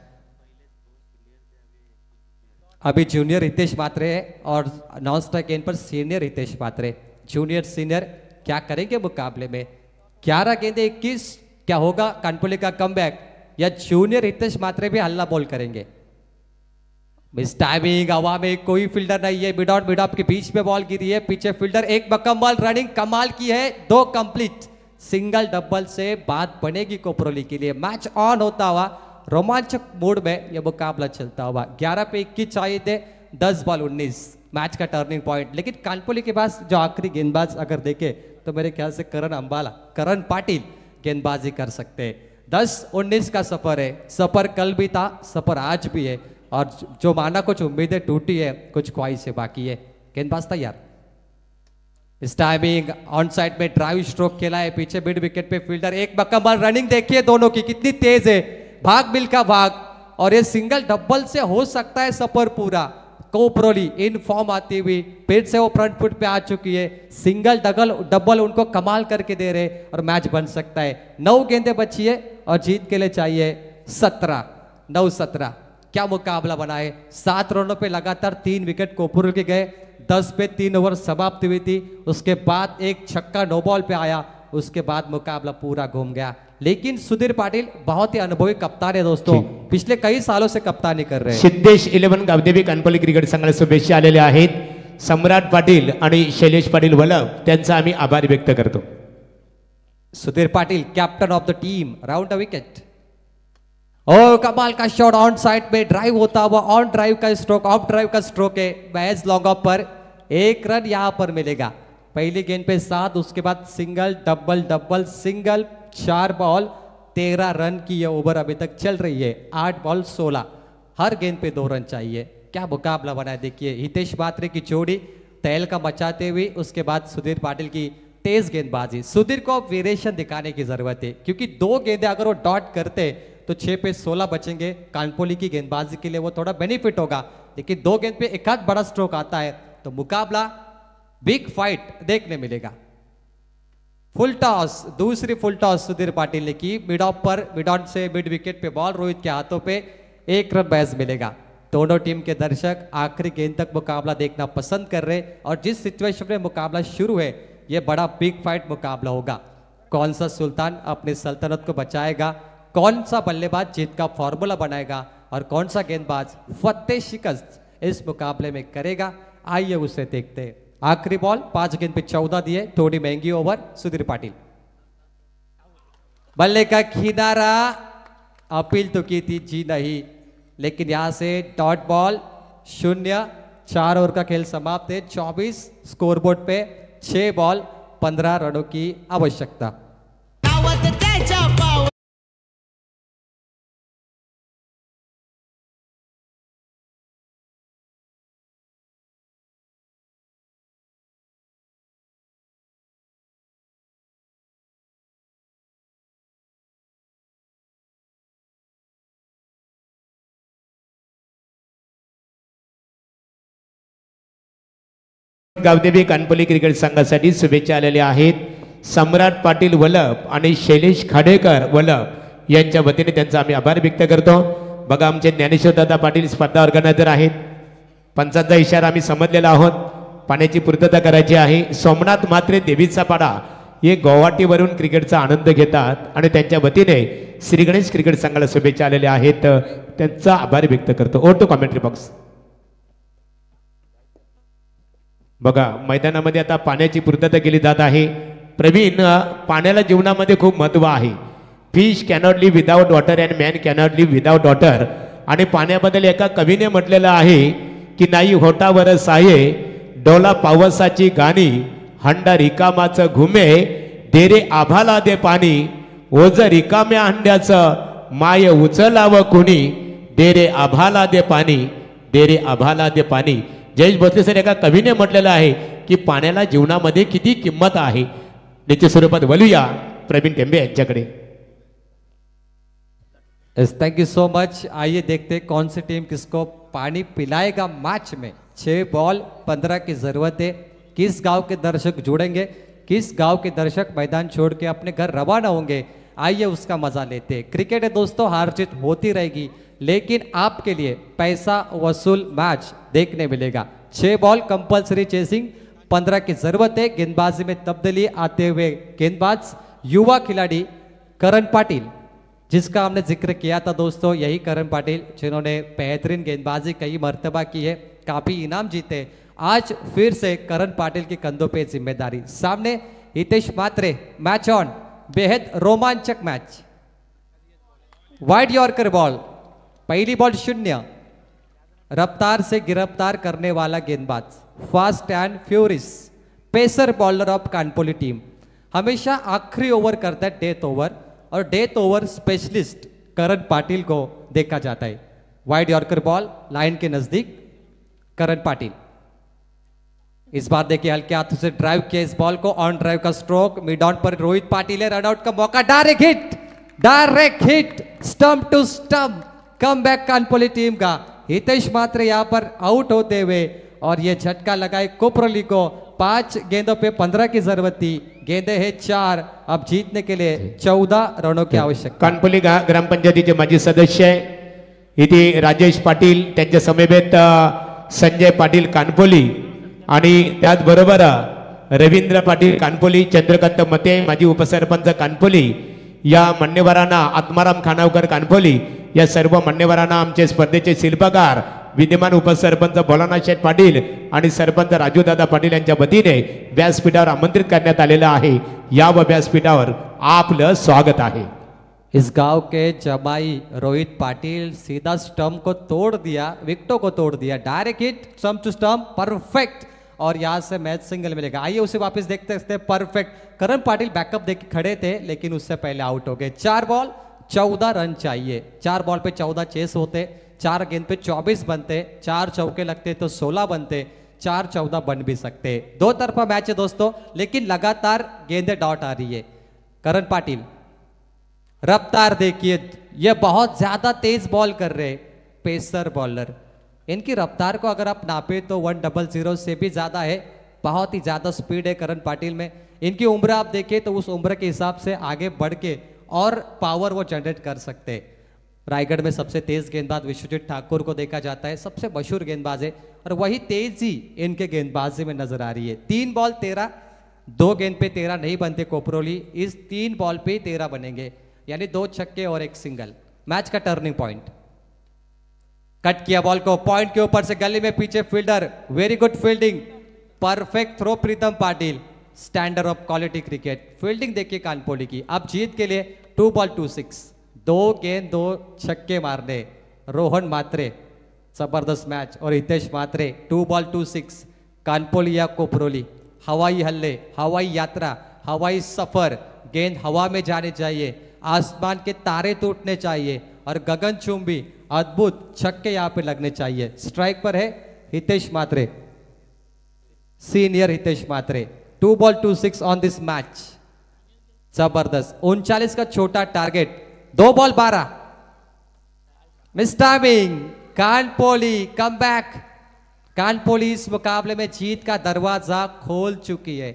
[SPEAKER 5] अभी जूनियर हितेश मात्रे है और नॉन स्ट्राइक गेंद पर सीनियर हितेश मात्रे। जूनियर सीनियर क्या करेंगे मुकाबले में? 11 गेंदे 21। क्या होगा कानपुली का कमबैक, या जूनियर हितेश मात्रे भी हल्ला बॉल करेंगे? Miss timing. हवा में कोई फील्डर नहीं है। Mid on mid of K beach में बॉल गिरी है। पीछे फील्डर एक मुकम्मल रनिंग कमाल की है। 2 कंप्लीट। सिंगल डबल से बात बनेगी कोपरोली के लिए। मैच ऑन होता हुआ रोमांचक मूड में यह मुकाबला चलता हुआ। 11 पे 21 चाहिए थे। 10 बॉल 19। मैच का टर्निंग पॉइंट। लेकिन कानपुली के पास जो आखिरी गेंदबाज अगर देखे तो मेरे ख्याल से करण अंबाला, करण पाटिल गेंदबाजी कर सकते हैं। 10-19 का सफर है। सफर कल भी था, सफर आज भी है, और जो माना कुछ उम्मीदें टूटी है, कुछ ख्वाहिशें बाकी है। गेंदबाज तैयार। इस टाइमिंग ऑन साइड में ड्राइव स्ट्रोक खेला है। पीछे मिड विकेट पे फील्डर एक मुकम्मल रनिंग देखिए दोनों की कितनी तेज है। भाग मिल का भाग, और ये सिंगल डबल से हो सकता है सफर पूरा। कोपरोली इन फॉर्म आती हुई फिर से वो फ्रंट फुट पे आ चुकी है। सिंगल डबल उनको कमाल करके दे रहे, और मैच बन सकता है। 9 गेंदें बची है और जीत के लिए चाहिए 17। 9-17। क्या मुकाबला बना है। 7 रनों पे लगातार 3 विकेट कोपरोली के गए। 10 पे 3 ओवर समाप्त हुई थी। उसके बाद एक छक्का नो बॉल पे आया। उसके बाद मुकाबला पूरा घूम गया। लेकिन सुधीर पाटिल बहुत ही अनुभवी कप्तान है दोस्तों। पिछले कई सालों से कप्तानी कर रहे हैं।
[SPEAKER 1] सिद्धेश 11 गावदेवी कानपल्ली क्रिकेट संघाला शुभेच्छा आलेल्या आहेत. सम्राट पाटील आणि शैलेश पाटील वलभ त्यांचा आम्ही आभार व्यक्त करतो.
[SPEAKER 5] Sudhir Patil captain of the team. Round the wicket. और कमाल का शॉट ऑन साइड में ड्राइव होता हुआ। ऑन ड्राइव का स्ट्रोक, ऑफ ड्राइव का स्ट्रोक है। मैच लॉन्ग ऑफ पर 1 रन यहां पर मिलेगा। पहली गेंद पे 7, उसके बाद single double double single. 4 ball 13 run की यह ओवर अभी तक चल रही है। 8 बॉल 16। हर गेंद पे 2 रन चाहिए। क्या मुकाबला बना है देखिए। हितेश मात्रे की जोड़ी तहलका मचाते हुए, उसके बाद सुधीर पाटिल की तेज गेंदबाजी। सुधीर को अब वेरिएशन दिखाने की जरूरत है, क्योंकि 2 गेंदें अगर वो डॉट करते तो 6 पे 16 बचेंगे। कानपुली की गेंदबाजी के लिए वो थोड़ा बेनिफिट होगा, लेकिन 2 गेंद पे एक आध बड़ा स्ट्रोक आता है तो मुकाबला बिग फाइट देखने मिलेगा। फुल टॉस, दूसरी फुल टॉस सुधीर पाटिल ने की। मिड ऑफ पर, मिड ऑन से मिड विकेट पे बॉल रोहित के हाथों पे 1 रन बैस मिलेगा। दोनों टीम के दर्शक आखिरी गेंद तक मुकाबला देखना पसंद कर रहे, और जिस सिचुएशन में मुकाबला शुरू है यह बड़ा बिग फाइट मुकाबला होगा। कौन सा सुल्तान अपनी सल्तनत को बचाएगा, कौन सा बल्लेबाज जीत का फॉर्मूला बनाएगा, और कौन सा गेंदबाज फतेह शिकस्त इस मुकाबले में करेगा, आइए उसे देखते हैं। आखिरी बॉल 5 गेंद पे 14 दिए। थोड़ी महंगी ओवर सुधीर पाटिल। बल्ले का किनारा, अपील तो की थी, जी नहीं, लेकिन यहां से डॉट बॉल 0। 4 ओवर का खेल समाप्त है। 24 स्कोरबोर्ड पे। 6 बॉल 15 रनों की आवश्यकता।
[SPEAKER 1] गावदेवी कानपल्ली क्रिकेट संघासाठी शुभेच्छा आलेल्या आहेत. सम्राट पाटील वलभ आणि शैलेश खाडेकर वलभ यांच्या वतीने त्यांचा आम्ही आभार व्यक्त करतो. बघा आमचे ज्ञानेश्वर दादा पाटील स्पर्धा ऑर्गनायझर आहेत. पंचांचा इशारा आम्ही समजलेला आहोत. पाण्याची पूर्तता करायची आहे. सोमनाथ मात्रे देवीचा पाडा हे गुवाहाटीवरून क्रिकेटचा आनंद घेतात, आणि त्यांच्या वतीने श्री गणेश क्रिकेट संघाला शुभेच्छा आलेल्या आहेत. त्यांचा आभार व्यक्त करतो. Over to commentary box. बघा मैदानामध्ये आता पाण्याची पूर्तता केली जात आहे. प्रवीण, पाण्याला जीवनामध्ये खूप महत्व आहे. Fish cannot live without water and man cannot live without water. आणि पाण्याबद्दल एका कवीने म्हटलेलं आहे की नाही होटावर साये डोला पावसाची गाणी हंडा रिकामाचं घुमे देरे आभाला दे पाणी ओझ रिकाम्या हंड्याचं माय उचलावं कुणी देरे आभाला दे पाणी देरे आभाला दे पाणी. जयेश भोसले सर एका कवीने म्हटलेलं आहे की पाण्याला जीवनामध्ये किती किंमत आहे. निश्चित स्वरूपात बोलूया प्रवीण टेंबे यांच्याकडे.
[SPEAKER 5] Thank you so much. आइए देखते हैं कौन सी टीम किसको पानी पिलाएगा मैच में. 6 बॉल 15 की जरूरत है. किस गांव के दर्शक जुड़ेंगे, किस गांव के दर्शक मैदान छोड़ के अपने घर रवाना होंगे, आइए उसका मजा लेते हैं. क्रिकेट है दोस्तों, हार जीत होती रहेगी, लेकिन आपके लिए पैसा वसूल मैच देखने मिलेगा. 6 बॉल कंपल्सरी चेसिंग, 15 की जरूरत है. गेंदबाजी में तब्दीली आते हुए गेंदबाज युवा खिलाड़ी करण पाटिल, जिसका हमने जिक्र किया था दोस्तों. यही करण पाटिल जिन्होंने बेहतरीन गेंदबाजी कई मर्तबा की है, काफी इनाम जीते. आज फिर से करण पाटिल के कंधों पे जिम्मेदारी. सामने हितेश मात्रे. Match on. बेहद रोमांचक मैच. Wide yorker ball. पहली बॉल 0. रफ्तार से गिरफ्तार करने वाला गेंदबाज, fast and furious pacer bowler of Kanpoli team. हमेशा आखिरी ओवर करता है डेथ ओवर, और death over specialist Karan Patil को देखा जाता है. वाइड यॉर्कर बॉल लाइन के नजदीक. करण पाटिल इस बार देखिए हल्के हाथों से ड्राइव किया इस बॉल को. ऑन ड्राइव का स्ट्रोक. मिड ऑन पर रोहित पाटिल है. रनआउट का मौका. Direct hit stump to stump. Come back Kanpoli team का. हितेश मात्रे यहां पर आउट होते हुए, और ये झटका लगाए कोपरोली को. 5 गेंदों पे 15 की जरूरत थी. गेंदे है 4. अब जीतने के लिए 14 रनों की आवश्यकता.
[SPEAKER 1] कानपोली ग्रामपंचायतीचे माजी सदस्य इथे राजेश पाटील, त्यांच्या समवेत संजय पाटील कानपोली, आणि त्याचबरोबर रवींद्र पाटील कानपोली, चंद्रकांत मते माजी उपसरपंच कानपोली, या मान्यवरांना, आत्माराम खानावकर कानपोली, या सर्व मान्यवरांना आमचे स्पर्धेचे शिल्पकार विद्यमान उपसरपंच भोलानाथ शेठ पाटील आणि सरपंच राजूदादा पाटील यांच्या वतीने व्यासपीठावर आमंत्रित करण्यात आलेलं आहे. या व्यासपीठावर आपलं स्वागत आहे.
[SPEAKER 5] इस गांव के जमाई रोहित पाटिल सीधा स्टंप को तोड़ दिया, विकेटों को तोड़ दिया. Direct hit stump to stump, perfect. और यहां से मैच सिंगल मिलेगा. आइए उसे वापस देखते हैं. परफेक्ट. करण पाटिल बैकअप देके खड़े थे, लेकिन उससे पहले आउट हो गए. 4 बॉल 14 रन चाहिए. 4 बॉल पे 14 चेस होते, 4 गेंद पे 24 बनते, 4 चौके लगते तो 16 बनते, 4-14 बन भी सकते. 2 तरफा मैच है दोस्तों, लेकिन लगातार गेंदे डॉट आ रही है. करण पाटिल रफ्तार देखिए, ये बहुत ज्यादा तेज बॉल कर रहे पेसर बॉलर. इनकी रफ्तार को अगर आप नापे तो 100 से भी ज्यादा है. बहुत ही ज्यादा स्पीड है करण पाटिल में. इनकी उम्र आप देखें तो उस उम्र के हिसाब से आगे बढ़ के और पावर वो जनरेट कर सकते. रायगढ़ में सबसे तेज गेंदबाज विश्वजीत ठाकुर को देखा जाता है, सबसे मशहूर गेंदबाज है, और वही तेजी इनके गेंदबाजी में नजर आ रही है. 3 बॉल 13, 2 गेंद पे 13 नहीं बनते कोपरोली. इस 3 बॉल पे 13 बनेंगे, यानी 2 छक्के और 1 सिंगल. मैच का टर्निंग पॉइंट. कट किया बॉल को, पॉइंट के ऊपर से गली में पीछे fielder, very good fielding, perfect throw Pritam Patil. Standard of quality cricket. Fielding देखिए कानपोली की. अब जीत के लिए 2 बॉल 2 6, 2 गेंद 2 छक्के मारने. रोहन मात्रे, जबरदस्त मैच. और हितेश मात्रे 2 बॉल 2 6. कानपोली या कोपरोली, हवाई हल्ले, हवाई यात्रा, हवाई सफर. गेंद हवा में जाने चाहिए, आसमान के तारे टूटने चाहिए, और गगनचुंबी अद्भुत छक्के यहां पे लगने चाहिए. स्ट्राइक पर है Hitesh Mhatre, senior Hitesh Mhatre. 2 ball 2 6 on this match. जबरदस्त. 39 का छोटा target. 2 ball 12. Miss timing. Kanpoli come back. Kanpoli इस मुकाबले में जीत का दरवाजा खोल चुकी है.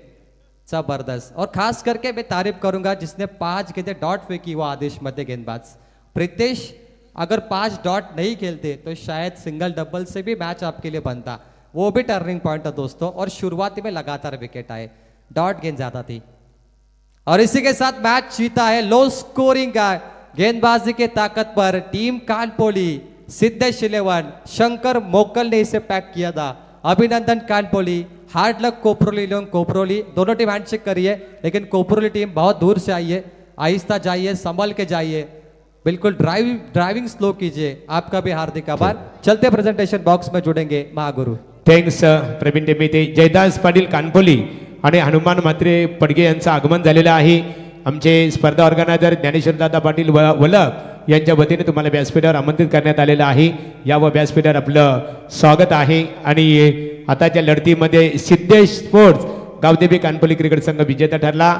[SPEAKER 5] जबरदस्त. और खास करके मैं तारीफ करूंगा जिसने 5 गेंदें डॉट फेंकी, वो आदेश मध्य गेंदबाज प्रीतेश. अगर 5 डॉट नहीं खेलते तो शायद सिंगल डबल से भी मैच आपके लिए बनता. वो भी टर्निंग पॉइंट है दोस्तों. और शुरुआती में लगातार विकेट आए, डॉट गेंद ज्यादा थी, और इसी के साथ मैच जीता है. लो स्कोरिंग का गेंदबाजी के ताकत पर टीम कानपोली. सिद्धेश 11, शंकर मोकल ने इसे पैक किया था. अभिनंदन कानपोली. हार्ड लक कोपरोली लोग कोपरोली दोनों टीम हैंडशेक करिए, लेकिन कोपरोली टीम बहुत दूर से आई है, आहिस्ता जाइए, संभल के जाइए, बिल्कुल ड्राइविंग स्लो कीजिए। आपका भी हार्दिक आभार। चलते प्रेजेंटेशन बॉक्स में जुड़ेंगे महागुरु।
[SPEAKER 1] थँक्स प्रवीण टेंबे। जयदास पाटील कानपोली आणि हनुमान म्हात्रे पडगे यांचं आगमन झालेलं आहे। आमचे स्पर्धा ऑर्गनायझर ज्ञानेश्वरदादा पाटील वलप यांच्या वतीने तुम्हाला व्यासपीठावर आमंत्रित करण्यात आलेलं आहे। या व्यासपीठावर आपलं स्वागत आहे। आणि आताच्या लढतीमध्ये सिद्धेश स्पोर्ट्स गावदेवी कानपोली क्रिकेट संघ विजेता ठरला।